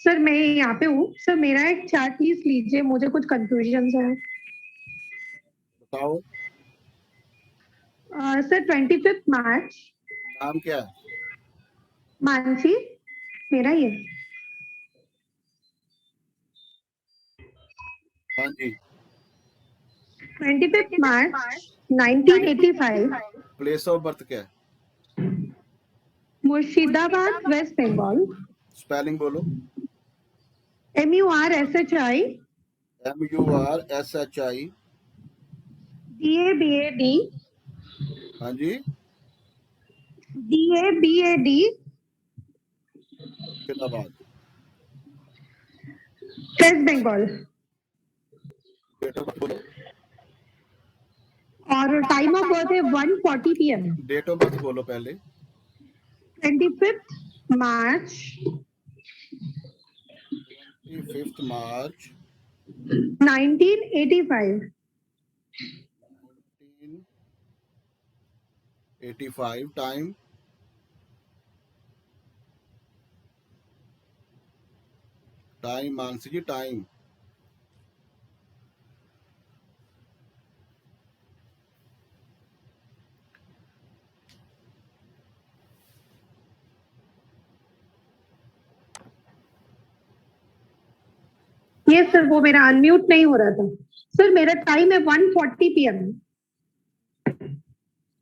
सर मैं यहाँ पे हूँ सर, मेरा एक चार्ट प्लीज लीजिए, मुझे कुछ कंफ्यूजन है। बताओ। Sir 25 March. नाम क्या है? मानसी, मेरा ही है। हाँ जी। 25 मार्च 1985। प्लेस ऑफ बर्थ क्या है? मुर्शिदाबाद, वेस्ट बंगाल। स्पेलिंग बोलो। MURSHI MURSHI DABAD हाँ जी। DABAD Murshidabad, west Bengal. Date of birth बोलो। और टाइम ऑफ बर्थ है 1:40 PM। डेट ऑफ बर्थ बोलो पहले। 25 मार्च 25 मार्च 1985। 1985 टाइम मानसी जी टाइम। ये सर वो मेरा अनम्यूट नहीं हो रहा था। सर मेरा टाइम है 1:40 PM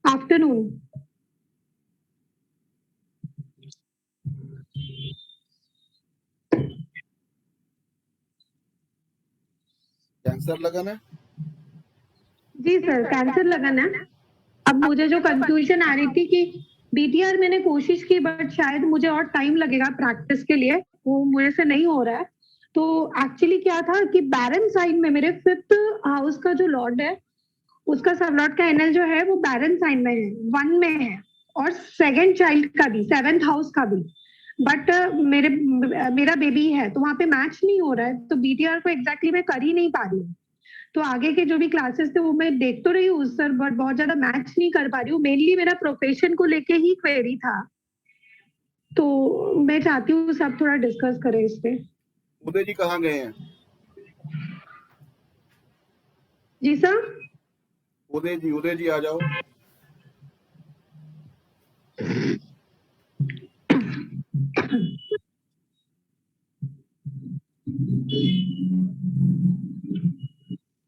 आफ्टरनून। कैंसर लगन है? जी सर, कैंसर लगन है। अब मुझे जो कंफ्यूजन आ रही थी कि BTR मैंने कोशिश की बट शायद मुझे और टाइम लगेगा प्रैक्टिस के लिए, वो मुझे से नहीं हो रहा है। तो एक्चुअली क्या था कि बैरन साइन में मेरे 5th हाउस का जो लॉर्ड है उसका सब लॉर्ड का एनएल जो है वो बैरन साइन में है, 1 में है, और सेकंड चाइल्ड का भी 7th हाउस का भी। बट मेरा बेबी है तो वहां पे मैच नहीं हो रहा है, तो BTR को एग्जैक्टली मैं कर ही नहीं पा रही हूँ। तो आगे के जो भी क्लासेस थे वो मैं देख तो रही हूँ सर, बट बहुत ज्यादा मैच नहीं कर पा रही हूँ। मेनली मेरा प्रोफेशन को लेके ही क्वेरी था, तो मैं चाहती हूँ सब थोड़ा डिस्कस करें इस पे। उदय जी कहाँ गए हैं? जी सर। उदय जी आ जाओ।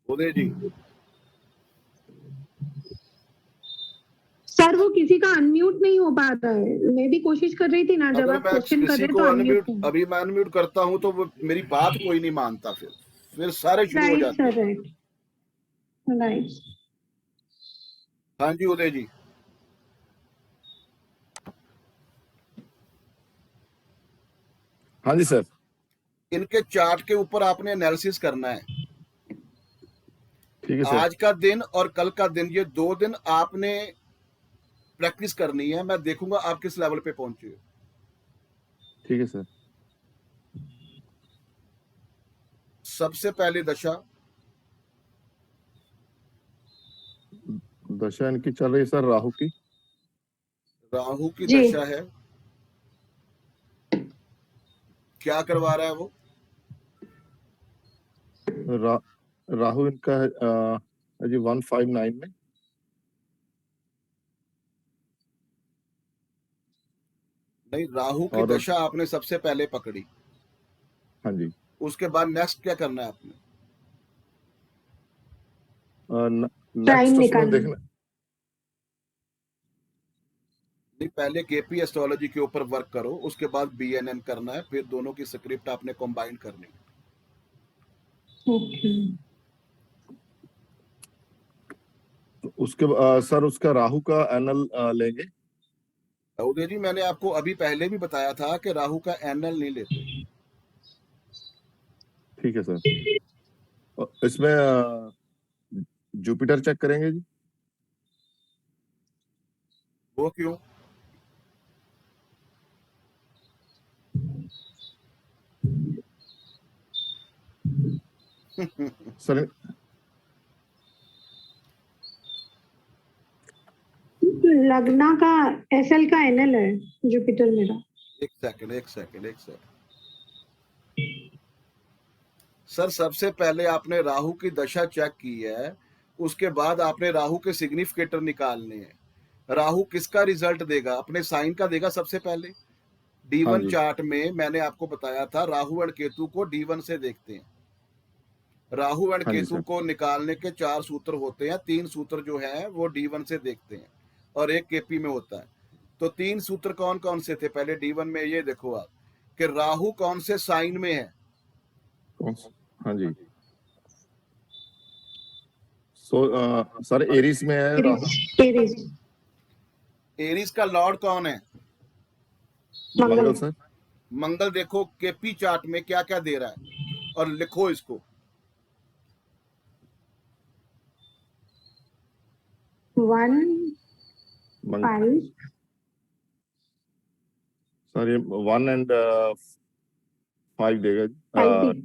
उदय जी सर वो किसी का अनम्यूट नहीं हो पा रहा है, मैं भी कोशिश कर रही थी ना, जब अगर आप मैं क्वेश्चन कर किसी रहे को तो अनम्यूट अनम्यूट। अभी मैं अनम्यूट करता हूँ तो वो मेरी बात कोई नहीं मानता, फिर सारे शुरू हो राइट जाते सर, हैं। राइट। हाँ जी उदय जी। हाँ जी सर। इनके चार्ट के ऊपर आपने एनालिसिस करना है। ठीक है सर। आज का दिन और कल का दिन, ये 2 दिन आपने प्रैक्टिस करनी है। मैं देखूंगा आप किस लेवल पे पहुंचे हो। ठीक है सर। सबसे पहली दशा इनकी चल रही सर राहु की। राहु की जी। दशा है। क्या करवा रहा है वो? राहु इनका है जी 159 में। नहीं, राहु की और दशा आपने सबसे पहले पकड़ी, हाँ जी, उसके बाद नेक्स्ट क्या करना है आपने? नेक्स्ट टाइम उसमें निकालना। देखना। नहीं, पहले केपी एस्ट्रोलॉजी के ऊपर वर्क करो, उसके बाद बीएनएन करना है, फिर दोनों की स्क्रिप्ट आपने कंबाइन करनी है। ओके तो उसके सर उसका राहु का एनल लेंगे। उदय जी, मैंने आपको अभी पहले भी बताया था कि राहु का एनएल नहीं लेते। ठीक है सर। इसमें जुपिटर चेक करेंगे जी। वो क्यों? सर लगना का एसएल का एनएल है जुपिटर मेरा। एक सेकंड। सर, सबसे पहले आपने राहु की दशा चेक की है, उसके बाद आपने राहु के सिग्निफिकेटर निकालने हैं। राहु किसका रिजल्ट देगा? अपने साइन का देगा सबसे पहले। हाँ D1 जी, चार्ट में मैंने आपको बताया था राहु एंड केतु को D1 से देखते हैं। राहु एंड हाँ जी केतु सर। को निकालने के 4 सूत्र होते हैं, 3 सूत्र जो है वो D1 से देखते हैं और एक केपी में होता है। तो 3 सूत्र कौन कौन से थे पहले D1 में? ये देखो आप कि राहु कौन से साइन में है। हाँ जी, सर एरिस में है राहु। एरीज एरीज का लॉर्ड कौन है? मंगल सर। मंगल देखो केपी चार्ट में क्या क्या दे रहा है और लिखो इसको। 1 5 सर ये 1 and 5 देगा जी। 5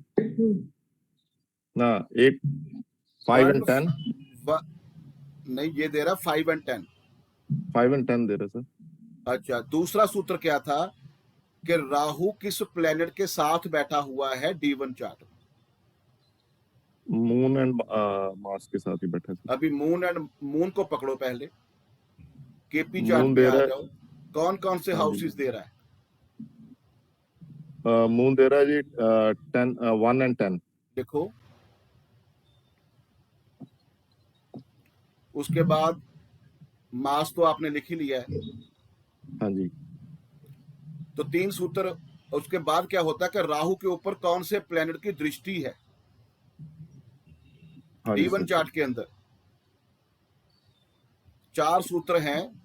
ना 8 5 and 10। नहीं, ये दे रहा 5 and 10। 5 and 10 दे रहा सर। अच्छा, दूसरा सूत्र क्या था कि राहु किस प्लेनेट के साथ बैठा हुआ है D1 चार्ट में? मून एंड मार्स के साथ ही बैठा सर। अभी मून को पकड़ो पहले, केपी चार्ट मून पे दे आ रहा जाओ। कौन कौन से हाँ जी। हाउसेस दे रहा है? मून दे रहा है जी 1 and 10। देखो, उसके बाद मास तो आपने लिख ही लिया है। हाँ जी, तो 3 सूत्र। उसके बाद क्या होता है कि राहु के ऊपर कौन से प्लेनेट की दृष्टि है हाँ जी D1 सर। चार्ट के अंदर? 4 सूत्र हैं।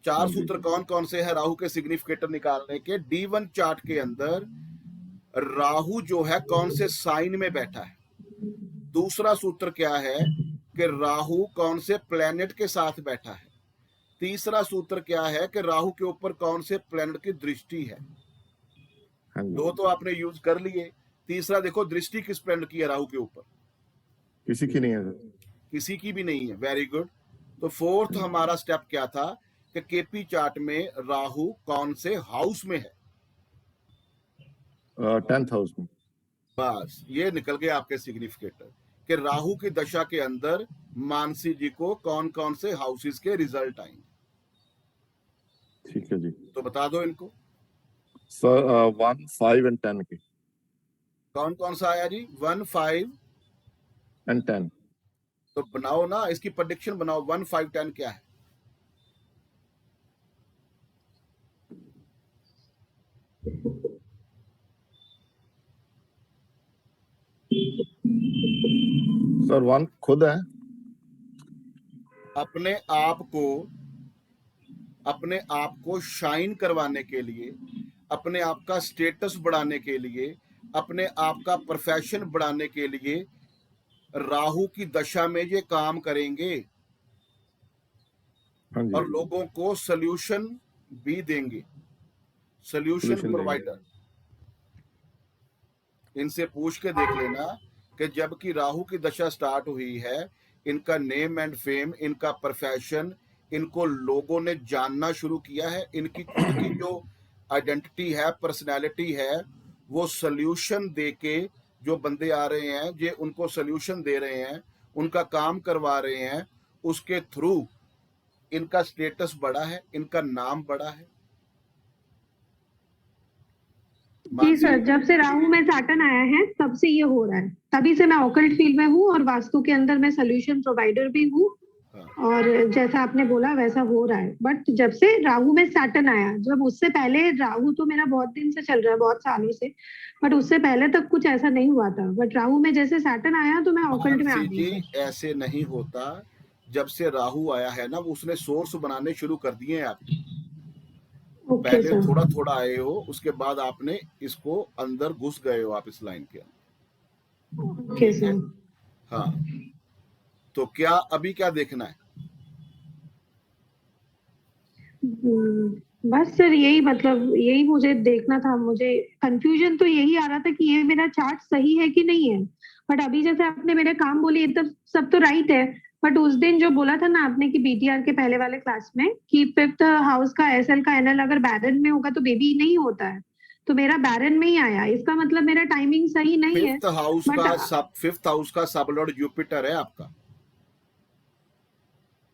4 हाँ जी, सूत्र कौन कौन से हैं राहु के सिग्निफिकेटर निकालने के? D1 चार्ट के अंदर राहु जो है कौन से साइन में बैठा है। दूसरा सूत्र क्या है कि राहु कौन से प्लेनेट के साथ बैठा है। तीसरा सूत्र क्या है कि राहु के ऊपर कौन से प्लेनेट की दृष्टि है। हाँ जी। 2 तो आपने यूज कर लिए, तीसरा देखो दृष्टि किस प्लेनेट की है राहु के ऊपर? किसी की नहीं है सर। किसी की भी नहीं है। Very good. तो 4th हमारा स्टेप क्या था कि केपी चार्ट में राहु कौन से हाउस में है? 10th हाउस में। बस ये निकल गए आपके सिग्निफिकेटर कि राहु की दशा के अंदर मानसी जी को कौन कौन से हाउसेस के रिजल्ट आएंगे। ठीक है जी तो बता दो इनको। सर 1 5 and 10 के। कौन कौन सा आया जी? 1 5 and 10। तो बनाओ ना, इसकी प्रेडिक्शन बनाओ। 1 5 10 क्या है? सर 1 खुद है। अपने आप को शाइन करवाने के लिए, अपने आप का स्टेटस बढ़ाने के लिए, अपने आप का प्रोफेशन बढ़ाने के लिए राहु की दशा में ये काम करेंगे हाँ जी, और लोगों को सॉल्यूशन भी देंगे। Solution Solution provider. इनसे पूछ के देख लेना कि जब की राहु की दशा स्टार्ट हुई है, इनका नेम एंड फेम, इनका प्रोफेशन, इनको लोगों ने जानना शुरू किया है। इनकी खुद की जो आइडेंटिटी है, पर्सनैलिटी है, वो सॉल्यूशन दे के जो बंदे आ रहे हैं, ये उनको सॉल्यूशन दे रहे हैं, उनका काम करवा रहे हैं, उसके थ्रू इनका स्टेटस बढ़ा है, इनका नाम बढ़ा है। जी सर, जब से राहु में सैटर्न आया है तब से ये हो रहा है। तभी से मैं ऑकल्ट फील्ड में हूँ और वास्तु के अंदर मैं सोल्यूशन प्रोवाइडर भी हूँ। और जैसा आपने बोला वैसा हो रहा है। बट जब से राहु में सैटर्न आया, जब उससे पहले राहु तो मेरा बहुत दिन से चल रहा है, बहुत सालों से, बट उससे पहले तक कुछ ऐसा नहीं हुआ था। बट राहु में जैसे सैटर्न आया तो मैं ऑकल्ट में आ मानसी गई जी, सर। ऐसे नहीं होता। जब से राहु आया है ना, उसने सोर्स बनाने शुरू कर दिए हैं आपके। ओके पहले सर। थोड़ा थोड़ा आए हो, उसके बाद आपने इसको अंदर घुस गए हो आप इस लाइन के अंदर। ओके ठीक है? सर। हाँ, तो क्या अभी क्या देखना है? बस सर यही, मतलब यही मुझे देखना था। मुझे कंफ्यूजन तो यही आ रहा था कि ये मेरा चार्ट सही है कि नहीं है। बट अभी जैसे आपने मेरे काम बोले, ये तो सब तो राइट है। बट उस दिन जो बोला था ना आपने कि बीटीआर के पहले वाले क्लास में कि 5th हाउस का एसएल का एनएल अगर बैरन में होगा तो बेबी नहीं होता है, तो मेरा बैरन में ही आया। इसका मतलब मेरा टाइमिंग सही नहीं है। फिफ्थ हाउस का सबलॉर्ड जुपिटर है आपका।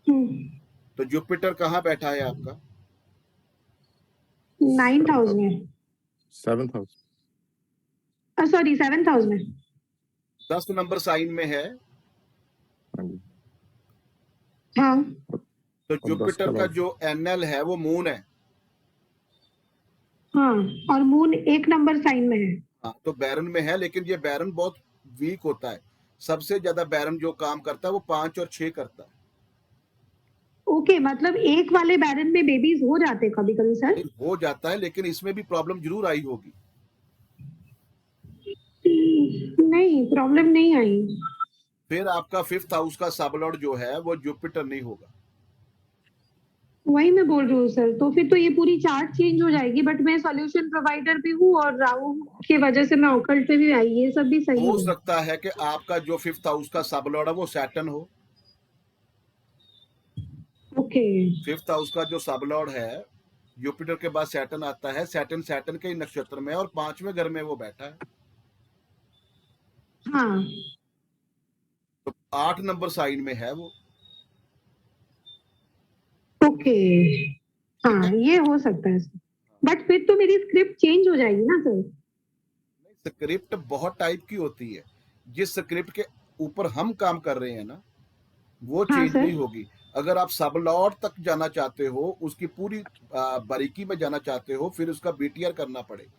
तो जुपिटर कहाँ बैठा है आपका? 9th हाउस में, 7th house, sorry 7th house में, 10 नंबर साइन में है। हाँ। तो जुपिटर का जो एनएल है वो मून है। हाँ, और मून 1 नंबर साइन में है। हाँ, तो बैरन में है, लेकिन ये बैरन बहुत वीक होता है। सबसे ज्यादा बैरन जो काम करता है वो 5 और 6 करता है। ओके, मतलब एक वाले बैरन में बेबीज हो जाते हैं कभी कभी सर? हो जाता है, लेकिन इसमें भी प्रॉब्लम जरूर आई होगी। नहीं, प्रॉब्लम नहीं आई। फिर आपका 5th हाउस का सबलॉर्ड जो है वो जुपिटर नहीं होगा। वही मैं बोल रही हूँ सर। तो फिर तो ये पूरी चार्ट चेंज हो जाएगी। बट मैं सॉल्यूशन प्रोवाइडर भी हूँ और राहु की वजह से मैं ऑकल्ट पे भी आई, ये सब भी सही हो है। सकता है कि आपका जो 5th हाउस का सबलॉर्ड है वो सैटर्न हो। ओके। 5th हाउस का जो सबलॉर्ड है, जुपिटर के बाद सैटर्न आता है। सैटर्न के ही नक्षत्र में और 5वें घर में वो बैठा है। हाँ। तो 8 नंबर साइन में है वो। ओके। हाँ, ये हो सकता है। बट फिर तो मेरी स्क्रिप्ट चेंज हो जाएगी ना सर? स्क्रिप्ट बहुत टाइप की होती है। जिस स्क्रिप्ट के ऊपर हम काम कर रहे हैं ना, वो चेंज नहीं होगी। अगर आप सबलॉर्ड तक जाना चाहते हो, उसकी पूरी बारीकी में जाना चाहते हो, फिर उसका बीटीआर करना पड़ेगा।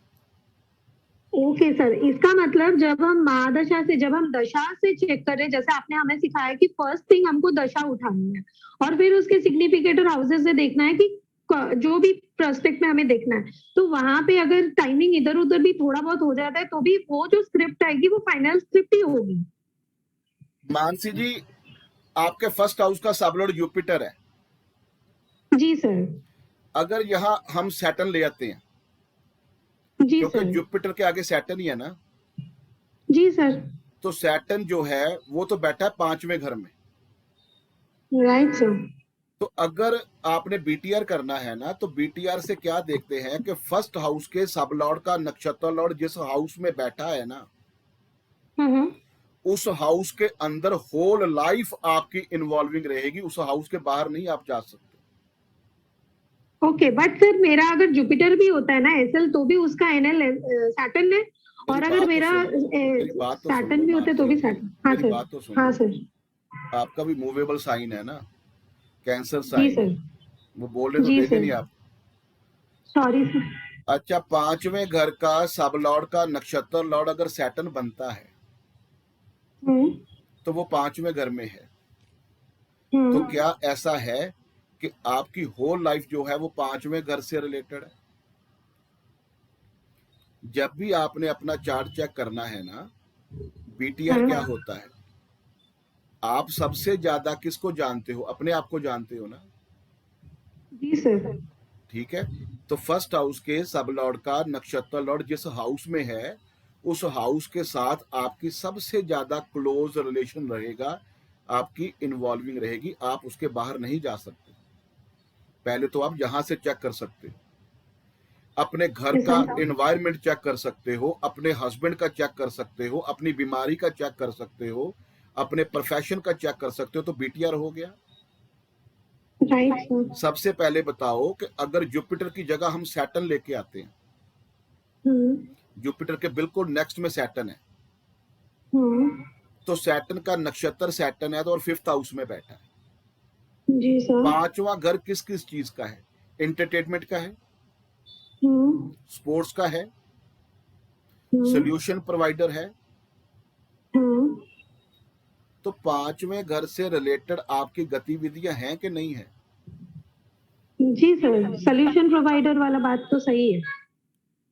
ओके सर, इसका मतलब जब हम महादशा से, जब हम दशा से चेक कर रहे हैं, जैसे आपने हमें सिखाया कि फर्स्ट थिंग हमको दशा उठानी है और फिर उसके सिग्निफिकेटर हाउसेस से देखना है कि जो भी प्रोस्पेक्ट में हमें देखना है, तो वहां पे अगर टाइमिंग इधर उधर भी थोड़ा बहुत हो जाता है तो भी वो जो स्क्रिप्ट आएगी वो फाइनल स्क्रिप्ट ही होगी। मानसी जी, आपके 1st हाउस का सबलॉर्ड जुपिटर है। जी सर। अगर यहाँ हम सैटर्न ले आते हैं, जी क्योंकि सर। जुपिटर के आगे सैटर्न ही है ना। जी सर। तो सैटर्न जो है वो तो बैठा है 5वें घर में। Right sir. तो अगर आपने बीटीआर करना है ना, तो बीटीआर से क्या देखते हैं कि 1st हाउस के सबलॉर्ड का नक्षत्र लॉर्ड जिस हाउस में बैठा है ना, उस हाउस के अंदर होल लाइफ आपकी इन्वॉल्विंग रहेगी। उस हाउस के बाहर नहीं आप जा सकते। ओके, बट सर मेरा अगर जुपिटर भी होता है ना एसएल, तो भी उसका एनएल सैटर्न है। और अगर मेरा सैटर्न भी होता है तो भी सैटर्न। हाँ मेरी बात तो सर। सुनो। हाँ सर। आपका भी मूवेबल साइन है ना, कैंसर जी साइन। सर। वो बोले तो जी देंगे सर। नहीं आप। Sorry sir. अच्छा, 5वें घर का सबलॉर्ड का नक्षत्र लॉर्ड अगर सैटर्न बनता है तो वो 5वें घर में है। तो क्या ऐसा है कि आपकी होल लाइफ जो है वो 5वें घर से रिलेटेड है? जब भी आपने अपना चार्ट चेक करना है ना, बीटीआर क्या होता है? आप सबसे ज्यादा किसको जानते हो? अपने आप को जानते हो ना। जी सर। ठीक है, तो 1st हाउस के सबलॉर्ड का नक्षत्र लॉर्ड जिस हाउस में है, उस हाउस के साथ आपकी सबसे ज्यादा क्लोज रिलेशन रहेगा, आपकी इन्वॉल्विंग रहेगी। आप उसके बाहर नहीं जा सकते। पहले तो आप यहां से चेक कर सकते हो, अपने घर का एनवायरनमेंट चेक कर सकते हो, अपने हस्बैंड का चेक कर सकते हो, अपनी बीमारी का चेक कर सकते हो, अपने प्रोफेशन का चेक कर सकते हो। तो बीटीआर हो गया। राइट। सबसे पहले बताओ कि अगर जुपिटर की जगह हम सैटर्न लेके आते हैं, जुपिटर के बिल्कुल नेक्स्ट में सैटर्न है, हम्म, तो सैटर्न का नक्षत्र सैटर्न है तो और 5th हाउस में बैठा है। जी सर। 5वां घर किस किस चीज का है? एंटरटेनमेंट का है, हम्म, स्पोर्ट्स का है, हम्म, सोल्यूशन प्रोवाइडर है। हम्म, तो 5वें घर से रिलेटेड आपकी गतिविधियां हैं कि नहीं है? जी सर, सोल्यूशन प्रोवाइडर वाला बात तो सही है।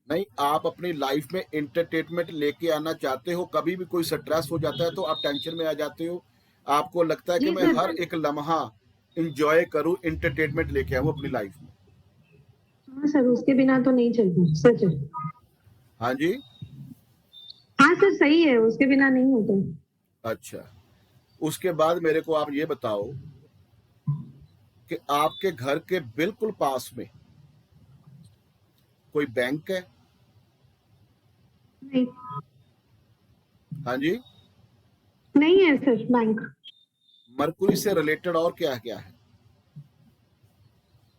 नहीं, आप अपनी लाइफ में एंटरटेनमेंट लेके आना चाहते हो। कभी भी कोई स्ट्रेस हो जाता है तो आप टेंशन में आ जाते हो, आपको लगता है कि जी मैं सर। हर एक लम्हा इंजॉय करूं, एंटरटेनमेंट लेके आऊं अपनी लाइफ में। हाँ सर, उसके बिना तो नहीं चलता, सच है। हाँ जी, हाँ सर, सही है, उसके बिना नहीं होता। अच्छा। उसके बाद मेरे को आप ये बताओ कि आपके घर के बिल्कुल पास में कोई बैंक है? नहीं, हाँ जी। नहीं है सर बैंक। मरकुरी से रिलेटेड और क्या क्या है?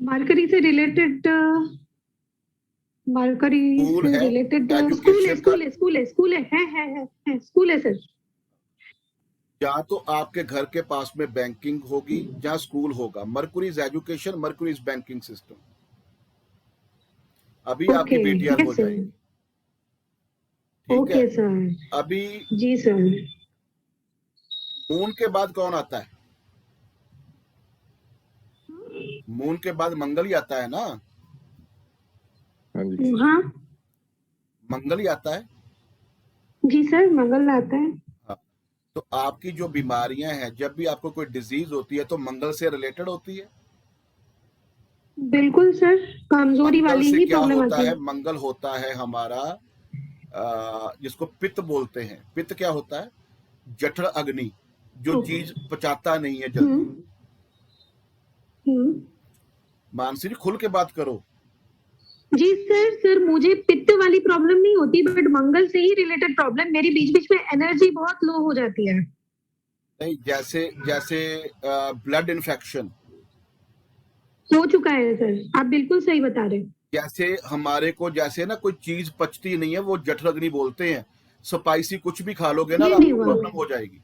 मरकरी से रिलेटेड, मरकरी स्कूल से है, रिलेटेड एजुकेशन का, स्कूल है स्कूल है सर। या तो आपके घर के पास में बैंकिंग होगी या स्कूल होगा। Mercury is education, Mercury is banking system. अभी आपकी ओके, बीटीआर हो यस सर। जाएगी, ठीक है? Okay sir. अभी जी सर। मून के बाद कौन आता है? मून के बाद मंगल ही आता है ना? हाँ जी। हाँ मंगल ही आता है। जी सर, मंगल आता है। हाँ, तो आपकी जो बीमारियां हैं, जब भी आपको कोई डिजीज होती है तो मंगल से रिलेटेड होती है। बिल्कुल सर, कमजोरी मंगल वाली से ही क्या प्रॉब्लम होता आती है? है। मंगल होता है हमारा जिसको पित्त बोलते हैं। पित्त क्या होता है? जठर अग्नि, जो चीज पचाता नहीं है जल्दी। हम्म, हम्म। मानसी जी, खुल के बात करो। जी सर, सर मुझे पित्त वाली प्रॉब्लम नहीं होती, बट मंगल से ही रिलेटेड प्रॉब्लम, मेरी बीच बीच में एनर्जी बहुत लो हो जाती है। नहीं, जैसे जैसे ब्लड इन्फेक्शन, हो चुका है सर, आप बिल्कुल सही बता रहे हैं। जैसे हमारे को जैसे ना कोई चीज पचती नहीं है, वो जठर अग्नि बोलते हैं। स्पाइसी कुछ भी खा लोगे ना, ये तो नहीं आपको हुआ। प्रॉब्लम हो जाएगी।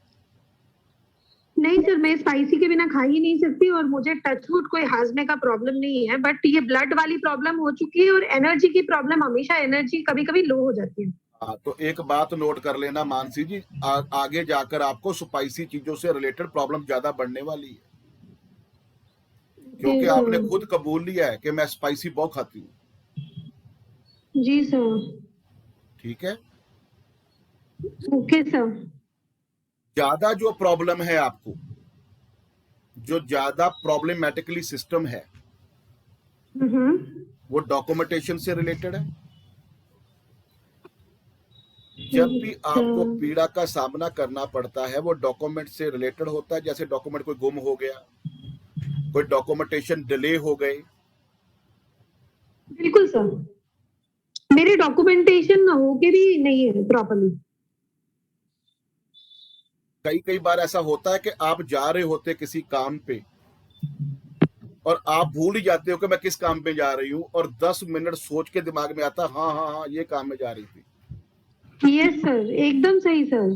नहीं सर, मैं स्पाइसी के बिना खा ही नहीं सकती, और मुझे टचवुड कोई हाजमे का प्रॉब्लम नहीं है, बट ये ब्लड वाली प्रॉब्लम हो चुकी है, और एनर्जी की प्रॉब्लम, हमेशा एनर्जी कभी कभी लो हो जाती है। हाँ, तो एक बात नोट कर लेना मानसी जी, आगे जाकर आपको स्पाइसी चीजों से रिलेटेड प्रॉब्लम ज्यादा बढ़ने वाली है, क्योंकि जी आपने सर। खुद कबूल लिया है कि मैं स्पाइसी बहुत खाती हूँ। जी सर। ठीक है? Okay sir. ज्यादा जो प्रॉब्लम है आपको, जो ज्यादा प्रॉब्लमेटिकली सिस्टम है, वो डॉक्यूमेंटेशन से रिलेटेड है। जब भी आपको पीड़ा का सामना करना पड़ता है, वो डॉक्यूमेंट से रिलेटेड होता है। जैसे डॉक्यूमेंट कोई गुम हो गया, कोई डॉक्यूमेंटेशन डिले हो गई। बिल्कुल सर, मेरे डॉक्यूमेंटेशन होके भी नहीं है प्रॉपर्ली। कई कई बार ऐसा होता है कि आप जा रहे होते किसी काम पे और आप भूल ही जाते हो कि मैं किस काम पे जा रही हूँ, और 10 मिनट सोच के दिमाग में आता, हाँ हाँ हाँ, ये काम में जा रही थी। यस सर, एकदम सही सर।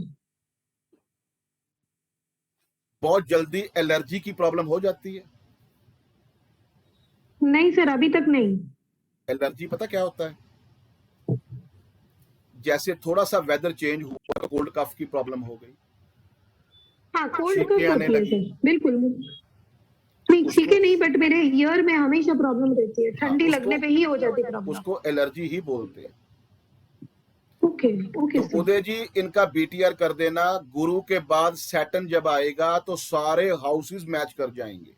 बहुत जल्दी एलर्जी की प्रॉब्लम हो जाती है। नहीं सर, अभी तक नहीं। एलर्जी पता क्या होता है? जैसे थोड़ा सा वेदर चेंज हुआ, कोल्ड कफ की प्रॉब्लम हो गई, हाँ, कोल्ड छींकें कफ आने होती है लगी। सर, बिल्कुल। नहीं, छींके नहीं, बट मेरे ईयर में हमेशा प्रॉब्लम रहती है, ठंडी लगने पे ही हो जाती है प्रॉब्लम। उसको एलर्जी ही बोलते हैं। ओके ओके तो सर। उदय जी, इनका बीटीआर कर देना। गुरु के बाद सैटर्न जब आएगा तो सारे हाउसेस मैच कर जाएंगे।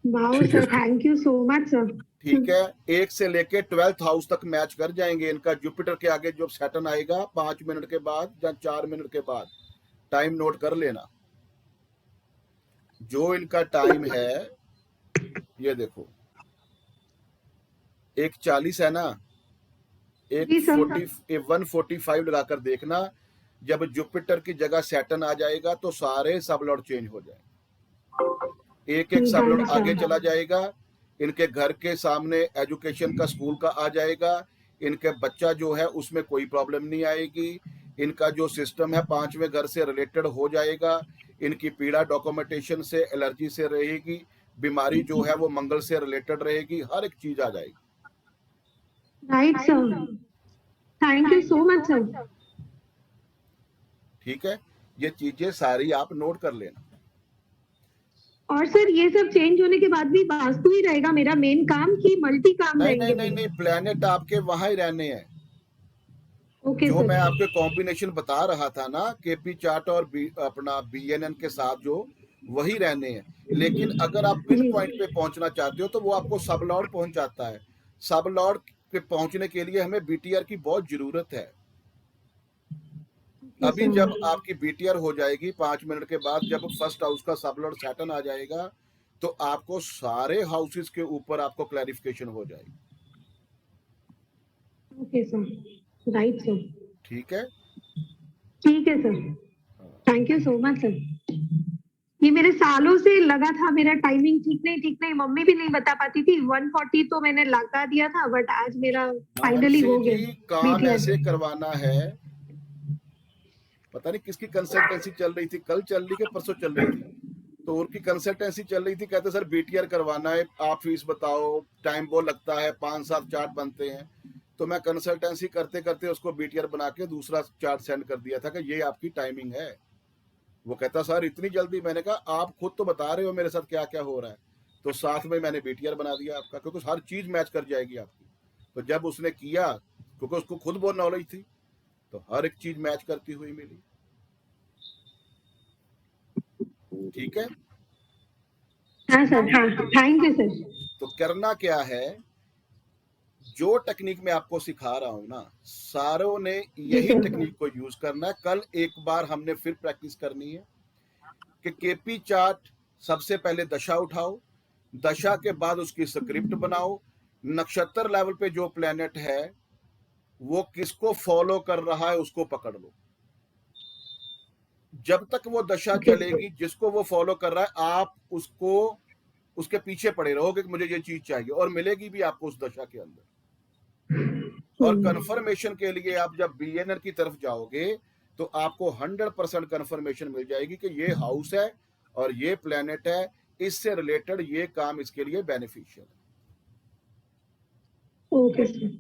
Wow sir, thank you so much sir. ठीक है, 1 से लेके 12th हाउस तक मैच कर जाएंगे। इनका जुपिटर के आगे जब सैटर्न आएगा 5 मिनट के बाद या 4 मिनट के बाद, टाइम नोट कर लेना। जो इनका टाइम है, ये देखो, एक 40 है ना, एक 145 लगाकर देखना। जब जुपिटर की जगह सैटर्न आ जाएगा तो सारे सब लॉर्ड चेंज हो जाएंगे। एक एक सब लॉर्ड आगे चला जाएगा। इनके घर के सामने एजुकेशन का, स्कूल का आ जाएगा। इनके बच्चा जो है उसमें कोई प्रॉब्लम नहीं आएगी, इनका जो सिस्टम है 5वें घर से रिलेटेड हो जाएगा, इनकी पीड़ा डॉक्यूमेंटेशन से, एलर्जी से रहेगी, बीमारी जो है वो मंगल से रिलेटेड रहेगी, हर एक चीज आ जाएगी। Right sir, thank you so much sir. ठीक है, ये चीजें सारी आप नोट कर लेना। और सर ये सब चेंज होने के बाद भी वास्तु ही रहेगा मेरा मेन काम कि मल्टी काम नहीं रहेंगे? नहीं नहीं नहीं, प्लेनेट आपके वहां ही रहने हैं। ओके जो सर। मैं आपके कॉम्बिनेशन बता रहा था ना, केपी चार्ट और अपना बीएनएन के साथ, जो वही रहने हैं। लेकिन अगर आप पिन पॉइंट पे पहुंचना चाहते हो तो वो आपको सब लॉर्ड पहुंच जाता है। सब लॉर्ड पे पहुंचने के लिए हमें बीटीआर की बहुत जरूरत है। अभी जब आपकी बीटीआर हो जाएगी 5 मिनट के बाद, जब फर्स्ट हाउस का सब लॉर्ड सैटर्न आ जाएगा, तो आपको सारे हाउसेस के ऊपर आपको क्लैरिफिकेशन हो जाएगी। Okay sir, right sir. ठीक है, ठीक है sir, thank you so much sir. ये मेरे सालों से लगा था, मेरा टाइमिंग ठीक नहीं, मम्मी भी नहीं बता पाती थी। 140 तो मैंने लगा दिया था, बट आज मेरा फाइनली हो मानसी गया। जी, काम BTR। ऐसे करवाना है। पता नहीं किसकी कंसल्टेंसी चल रही थी, कल चल रही कि परसों चल रही थी, तो उनकी कंसल्टेंसी चल रही थी। कहते सर बीटीआर करवाना है, आप फीस बताओ, टाइम वो लगता है, 5-7 चार्ट बनते हैं। तो मैं कंसल्टेंसी करते करते उसको बीटीआर बना के दूसरा चार्ट सेंड कर दिया था कि ये आपकी टाइमिंग है। वो कहता सर इतनी जल्दी? मैंने कहा आप खुद तो बता रहे हो मेरे साथ क्या क्या हो रहा है, तो साथ में मैंने बीटीआर बना दिया आपका, क्योंकि हर चीज मैच कर जाएगी आपकी। तो जब उसने किया, क्योंकि उसको खुद बहुत नॉलेज थी, तो हर एक चीज मैच करती हुई मिली। ठीक है, हाँ सर, हाँ, थैंक यू सर। तो करना क्या है, जो टेक्निक मैं आपको सिखा रहा हूं ना, सारों ने यही टेक्निक को यूज करना है। कल एक बार हमने फिर प्रैक्टिस करनी है कि केपी चार्ट सबसे पहले दशा उठाओ, दशा के बाद उसकी स्क्रिप्ट बनाओ, नक्षत्र लेवल पे जो प्लेनेट है वो किसको फॉलो कर रहा है उसको पकड़ लो। जब तक वो दशा चलेगी, जिसको वो फॉलो कर रहा है, आप उसको, उसके पीछे पड़े रहोगे कि मुझे ये चीज चाहिए, और मिलेगी भी आपको उस दशा के अंदर। और कंफर्मेशन के लिए आप जब बीएनएन की तरफ जाओगे तो आपको 100% कंफर्मेशन मिल जाएगी कि ये हाउस है और ये प्लेनेट है, इससे रिलेटेड ये काम इसके लिए बेनिफिशियल है। Okay sir.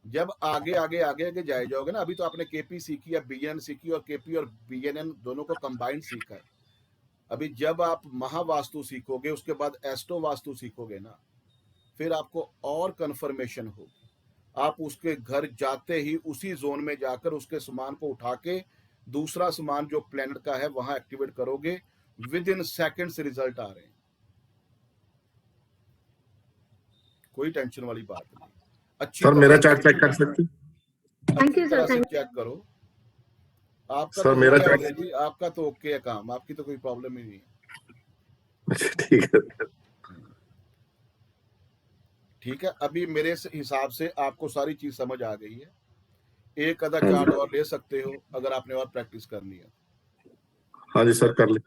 जब आगे आगे आगे आगे जाए जाओगे ना, अभी तो आपने केपी सीखी या बीएनएन सीखी, और केपी और बीएनएन दोनों को कंबाइंड सीखा है। अभी जब आप महावास्तु सीखोगे, उसके बाद एस्ट्रो वास्तु सीखोगे ना, फिर आपको और कंफर्मेशन होगी। आप उसके घर जाते ही उसी जोन में जाकर उसके सामान को उठा के दूसरा सामान जो प्लेनेट का है वहां एक्टिवेट करोगे, विद इन सेकेंड्स रिजल्ट आ रहे हैं। कोई टेंशन वाली बात नहीं। अच्छी सर मेरा चार्ट चेक कर सकते? अच्छी तरह से चेक करो। आपका सर तो मेरा ओके है चार्ट, जी, आपका तो ओके है काम, आपकी तो कोई प्रॉब्लम ही नहीं है। ठीक है। ठीक है, अभी मेरे हिसाब से आपको सारी चीज समझ आ गई है। एक आधा हाँ चार्ट जी, और ले सकते हो अगर आपने और प्रैक्टिस करनी है। हाँ जी सर, कर ले।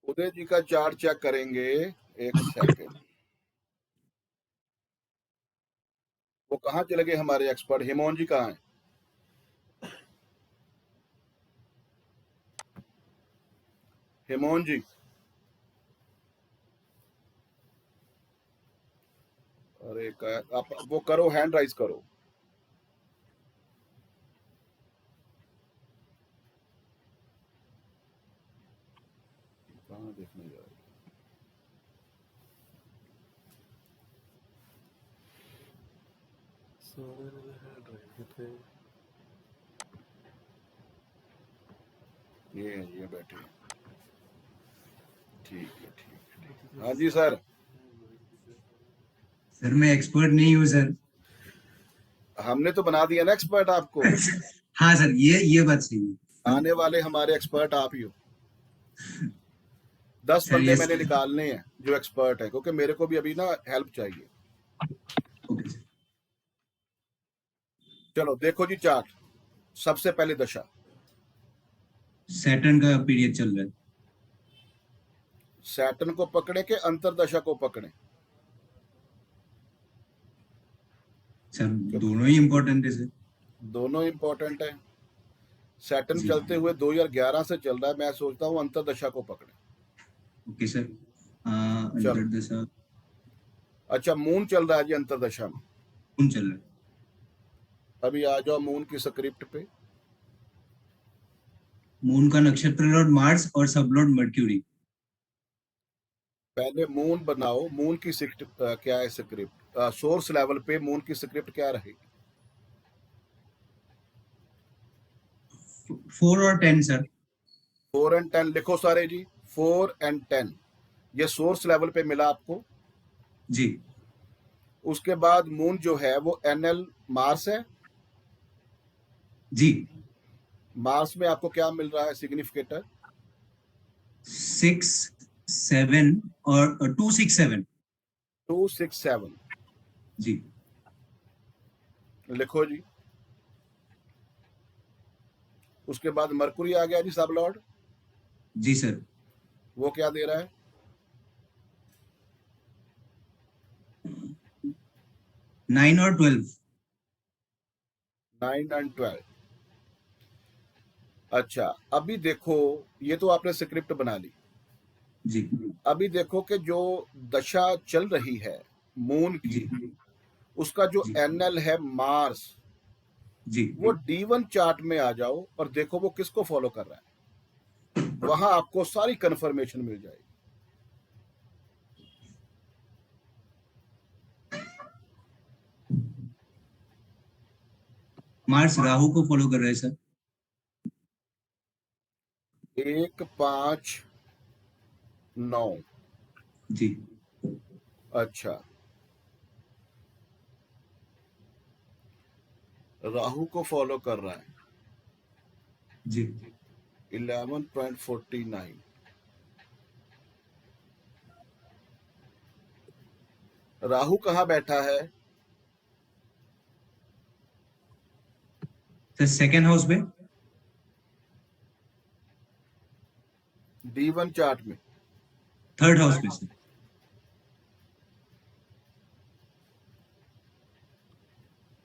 उदय जी का चार्ट चेक करेंगे, एक सेकंड। वो कहाँ चले गए हमारे एक्सपर्ट? हेमोन जी कहाँ हैं? हेमोन जी, अरे आप वो करो, हैंड राइज करो। कहाँ देखने जा रहे हैं? ये बैठे हैं। ठीक है, ठीक है। हाँ जी सर। सर मैं एक्सपर्ट नहीं हूँ सर। हमने तो बना दिया ना एक्सपर्ट आपको। हाँ सर, ये बात सही है। आने वाले हमारे एक्सपर्ट आप ही हो। 10 सर, बंदे yes, मैंने sir. निकालने हैं जो एक्सपर्ट है, क्योंकि मेरे को भी अभी ना हेल्प चाहिए। Okay sir. चलो देखो जी चार्ट। सबसे पहले दशा सैटर्न का पीरियड चल रहा है। सैटर्न को पकड़े के अंतरदशा को पकड़े? सर दोनों ही इम्पोर्टेंट है सर। दोनों इंपॉर्टेंट है। सैटर्न जी। चलते हुए 2011 से चल रहा है, मैं सोचता हूँ अंतरदशा को पकड़े। Okay sir. चलो। अंतरदशा। अच्छा मून चल रहा है जी अंतरदशा में। मून चल रहा है। अभी आ जाओ मून की स्क्रिप्ट पे। मून का नक्षत्र लॉर्ड मार्स और सब लॉर्ड मर्क्यूरी। पहले मून बनाओ। मून की क्या है स्क्रिप्ट? सोर्स लेवल पे मून की स्क्रिप्ट क्या रहेगी? 4 और 10 सर। 4 और 10 लिखो सारे जी। 4 और 10 ये सोर्स लेवल पे मिला आपको जी। उसके बाद मून जो है वो NL मार्स है जी। मार्स में आपको क्या मिल रहा है सिग्निफिकेटर? 6, 7 और 267। 267 जी। लिखो जी। उसके बाद मरकुरी आ गया जी सब लॉर्ड। जी सर। वो क्या दे रहा है? 9 और 12। 9 और 12। अच्छा अभी देखो, ये तो आपने स्क्रिप्ट बना ली जी। अभी देखो कि जो दशा चल रही है मून की, जी। उसका जो जी। NL है मार्स, जी। वो D1 चार्ट में आ जाओ और देखो वो किसको फॉलो कर रहा है। वहां आपको सारी कंफर्मेशन मिल जाएगी। मार्स राहु को फॉलो कर रहा है सर। 1, 5, 9। जी। अच्छा राहु को फॉलो कर रहा है। जी। 11.49। राहु कहाँ बैठा है? सर सेकेंड हाउस में। D1 चार्ट में। थर्ड हाउस में सर।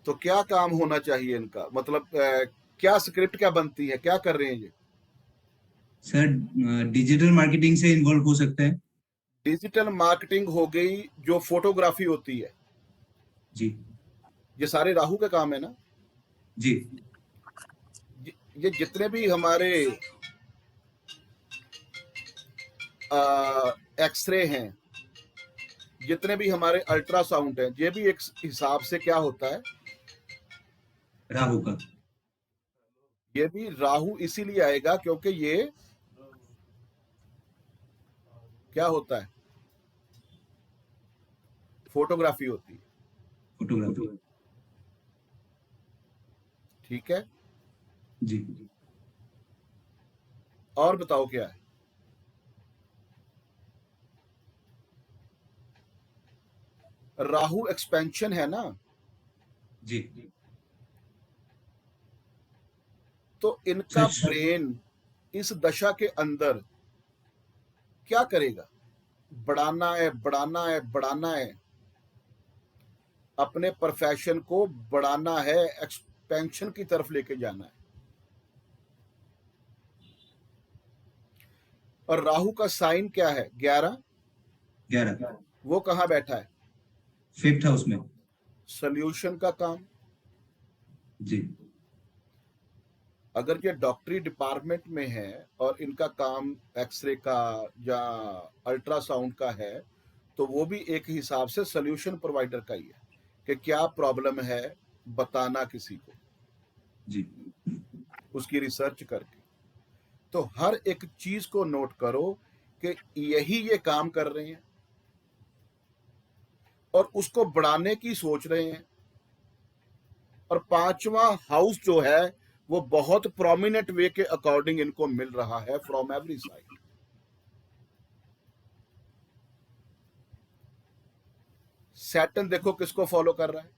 तो क्या काम होना चाहिए इनका? मतलब क्या स्क्रिप्ट क्या बनती है, क्या कर रहे हैं ये? सर डिजिटल मार्केटिंग से इन्वॉल्व हो सकता है। डिजिटल मार्केटिंग हो गई, जो फोटोग्राफी होती है। जी। ये सारे राहु का काम है ना। जी। ये जितने भी हमारे एक्सरे हैं, जितने भी हमारे अल्ट्रासाउंड हैं, ये भी एक हिसाब से क्या होता है? राहु का। ये भी राहु इसीलिए आएगा क्योंकि ये क्या होता है? फोटोग्राफी होती है। फोटोग्राफी। ठीक है जी। और बताओ क्या है? राहु एक्सपेंशन है ना। जी। तो इनका सर ब्रेन इस दशा के अंदर क्या करेगा? बढ़ाना है, बढ़ाना है, बढ़ाना है। अपने प्रोफेशन को बढ़ाना है, एक्सपेंशन की तरफ लेके जाना है। और राहु का साइन क्या है? 11। 11। वो कहाँ बैठा है? 5th हाउस में। सॉल्यूशन का काम। जी। अगर ये डॉक्टरी डिपार्टमेंट में है और इनका काम एक्सरे का या अल्ट्रासाउंड का है, तो वो भी एक हिसाब से सोल्यूशन प्रोवाइडर का ही है कि क्या प्रॉब्लम है बताना किसी को जी उसकी रिसर्च करके। तो हर एक चीज को नोट करो कि यही ये काम कर रहे हैं और उसको बढ़ाने की सोच रहे हैं। और पांचवा हाउस जो है वो बहुत प्रोमिनेंट वे के अकॉर्डिंग इनको मिल रहा है फ्रॉम एवरी साइड। सैटर्न देखो किसको फॉलो कर रहा है,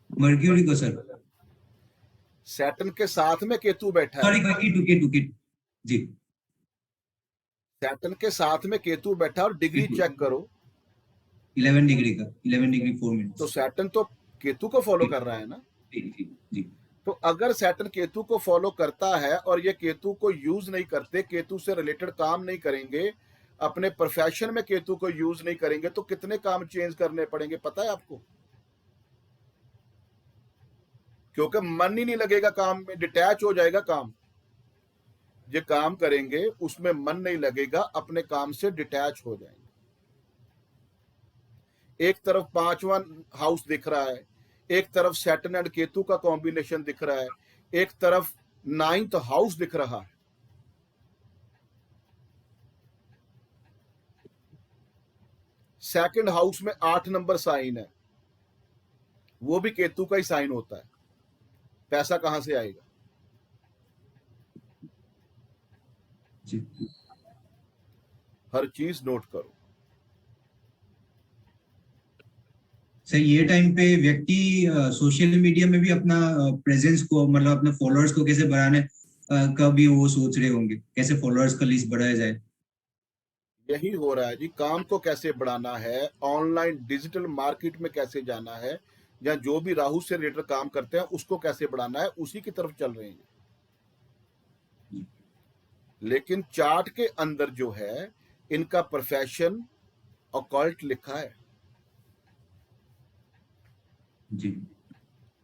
मर्क्यूरी को सर। सैटर्न के साथ में केतु बैठा है। सॉरी केतु जी। सैटर्न के साथ में केतु बैठा और डिग्री चेक करो 11 डिग्री का 11 डिग्री 4 मिनट। तो सैटर्न तो केतु को फॉलो कर रहा है ना। जी। तो अगर सैटर्न केतु को फॉलो करता है और ये केतु को यूज नहीं करते, केतु से रिलेटेड काम नहीं करेंगे, अपने प्रोफेशन में केतु को यूज नहीं करेंगे, तो कितने काम चेंज करने पड़ेंगे पता है आपको? क्योंकि मन ही नहीं लगेगा काम में, डिटैच हो जाएगा काम। ये काम करेंगे उसमें मन नहीं लगेगा, अपने काम से डिटैच हो जाएंगे। एक तरफ पांचवा हाउस दिख रहा है, एक तरफ सैटर्न एंड केतु का कॉम्बिनेशन दिख रहा है, एक तरफ 9th हाउस दिख रहा है। सेकंड हाउस में 8 नंबर साइन है, वो भी केतु का ही साइन होता है। पैसा कहां से आएगा? जी। हर चीज नोट करो। सर ये टाइम पे व्यक्ति सोशल मीडिया में भी अपना प्रेजेंस को, मतलब अपने फॉलोअर्स को कैसे बढ़ाने का भी वो सोच रहे होंगे, कैसे फॉलोअर्स का लिस्ट बढ़ाया जाए। यही हो रहा है जी, काम को कैसे बढ़ाना है, ऑनलाइन डिजिटल मार्केट में कैसे जाना है, या जो भी राहु से रिलेटेड काम करते हैं उसको कैसे बढ़ाना है, उसी की तरफ चल रहे हैं। लेकिन चार्ट के अंदर जो है इनका प्रोफेशन ऑकल्ट लिखा है जी।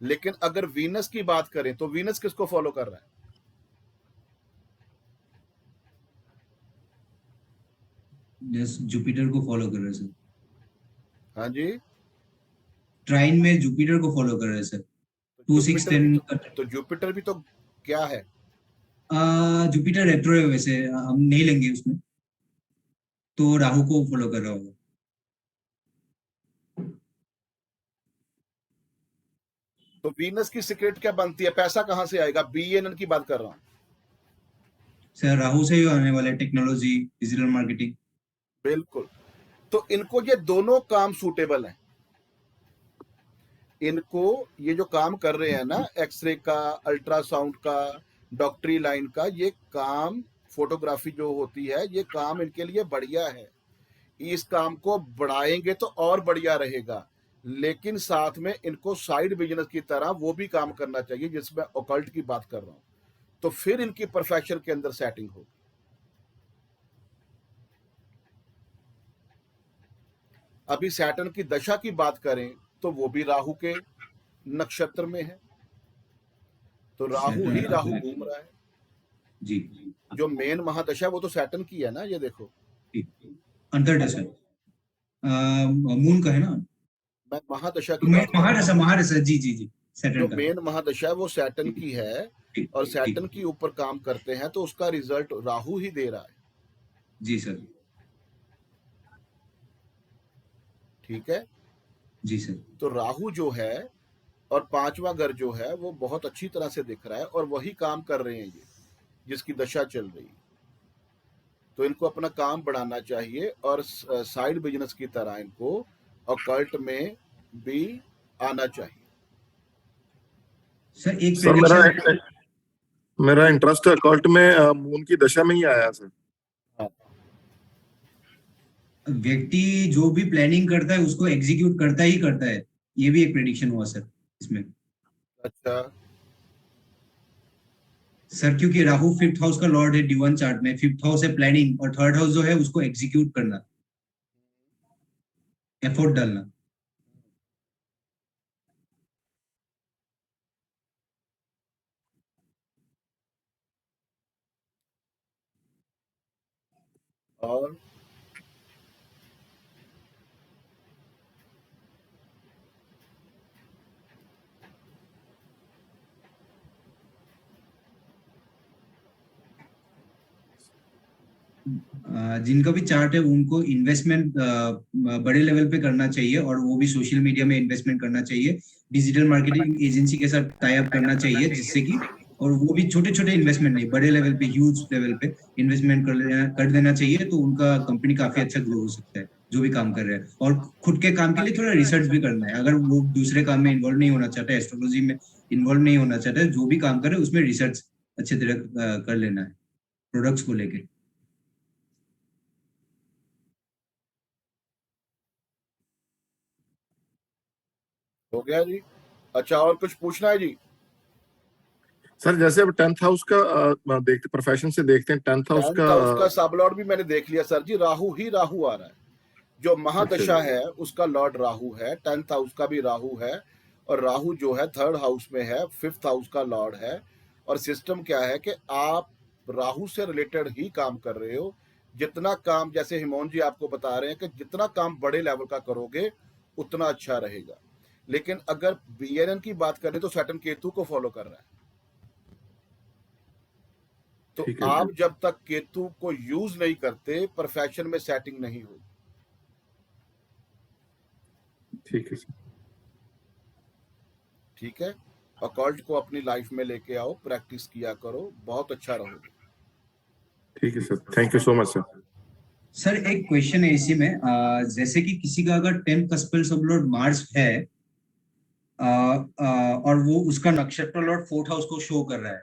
लेकिन अगर वीनस की बात करें तो वीनस किसको फॉलो कर रहा है? जुपिटर को फॉलो कर रहे हैं सर। हाँ जी, ट्राइन में जुपिटर को फॉलो कर रहे हैं सर। 2 6 10 तो जुपिटर भी तो क्या है? जुपिटर रेट्रो है, वैसे हम नहीं लेंगे उसमें, तो राहु को फॉलो कर रहा होगा। तो वीनस की सीक्रेट क्या बनती है, पैसा कहां से आएगा? BNN की बात कर रहा हूं सर। राहु से ही आने वाला है टेक्नोलॉजी, डिजिटल मार्केटिंग। बिल्कुल। तो इनको ये दोनों काम सूटेबल हैं। इनको ये जो काम कर रहे हैं ना, एक्सरे का, अल्ट्रासाउंड का, डॉक्टरी लाइन का, ये काम, फोटोग्राफी जो होती है, ये काम इनके लिए बढ़िया है। इस काम को बढ़ाएंगे तो और बढ़िया रहेगा। लेकिन साथ में इनको साइड बिजनेस की तरह वो भी काम करना चाहिए जिसमें ऑकल्ट की बात कर रहा हूं, तो फिर इनकी प्रोफेशन के अंदर सेटिंग होगी। अभी सैटर्न की दशा की बात करें तो वो भी राहु के नक्षत्र में है, तो राहु ही राहु घूम रहा है जी। जो मेन महादशा वो तो सैटर्न की है ना, ये देखो अंतर्दशा मून का है ना। मैं महादशा की बात कर रहा हूं। महादशा जी जी जी। जो मेन महादशा वो सैटर्न की है और सैटर्न की ऊपर काम करते हैं, तो उसका रिजल्ट राहु ही दे रहा है। जी सर। ठीक है जी सर। तो राहु जो है और पांचवा घर जो है वो बहुत अच्छी तरह से दिख रहा है और वही काम कर रहे हैं ये जिसकी दशा चल रही है। तो इनको अपना काम बढ़ाना चाहिए और साइड बिजनेस की तरह इनको ऑकल्ट में भी आना चाहिए। सर एक सर मेरा इंटरेस्ट ऑकल्ट में मून की दशा में ही आया सर। व्यक्ति जो भी प्लानिंग करता है उसको एग्जीक्यूट करता ही करता है, ये भी एक प्रेडिक्शन हुआ सर इसमें। अच्छा सर, क्योंकि राहु 5th हाउस का लॉर्ड है D1 चार्ट में। 5th हाउस है प्लानिंग और 3rd हाउस जो है उसको एग्जीक्यूट करना, एफर्ट डालना। और जिनका भी चार्ट है उनको इन्वेस्टमेंट बड़े लेवल पे करना चाहिए और वो भी सोशल मीडिया में इन्वेस्टमेंट करना चाहिए, डिजिटल मार्केटिंग एजेंसी के साथ टाई अप करना चाहिए, जिससे कि और वो भी छोटे छोटे इन्वेस्टमेंट नहीं, बड़े लेवल पे ह्यूज लेवल पे इन्वेस्टमेंट कर देना चाहिए, तो उनका कंपनी काफी अच्छा ग्रो हो सकता है जो भी काम कर रहे हैं। और खुद के काम के लिए थोड़ा रिसर्च भी करना है, अगर वो दूसरे काम में इन्वॉल्व नहीं होना चाहता है, एस्ट्रोलॉजी में इन्वॉल्व नहीं होना चाहता है, जो भी काम करे उसमें रिसर्च अच्छे तरह कर लेना है प्रोडक्ट्स को लेके। हो गया जी। अच्छा, और कुछ पूछना है जी? सर जैसे अब 10th हाउस का देखते, प्रोफेशन से देखते हैं 10th हाउस 10th हाउस का सब लॉर्ड भी मैंने देख लिया सर जी, राहु ही राहु आ रहा है। जो महादशा है उसका लॉर्ड राहु है, 10th हाउस का भी राहु है, और राहु जो है 3rd हाउस में है, 5th हाउस का लॉर्ड है। और सिस्टम क्या है कि आप राहु से रिलेटेड ही काम कर रहे हो। जितना काम, जैसे हिमोन जी आपको बता रहे हैं कि जितना काम बड़े लेवल का करोगे उतना अच्छा रहेगा। लेकिन अगर बीएनएन की बात करें तो सैटर्न केतु को फॉलो कर रहा है, तो आप जब तक केतु को यूज नहीं करते प्रोफेशन में सेटिंग नहीं होगी। ठीक है सर। ठीक है, अकॉल्ट को अपनी लाइफ में लेके आओ, प्रैक्टिस किया करो, बहुत अच्छा रहोगे। ठीक है sir, thank you so much sir. Sir एक क्वेश्चन है इसी में, जैसे कि किसी का अगर 10 कस्पेल सब लॉर्ड मार्स है और वो उसका नक्षत्र लॉर्ड 4th हाउस को शो कर रहा है,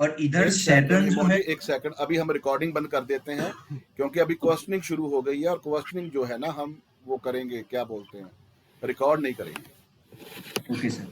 और इधर सैटर्न जो है, एक सेकंड, अभी हम रिकॉर्डिंग बंद कर देते हैं क्योंकि अभी क्वेश्चनिंग शुरू हो गई है, और क्वेश्चनिंग जो है ना हम वो करेंगे, क्या बोलते हैं, रिकॉर्ड नहीं करेंगे। Okay sir.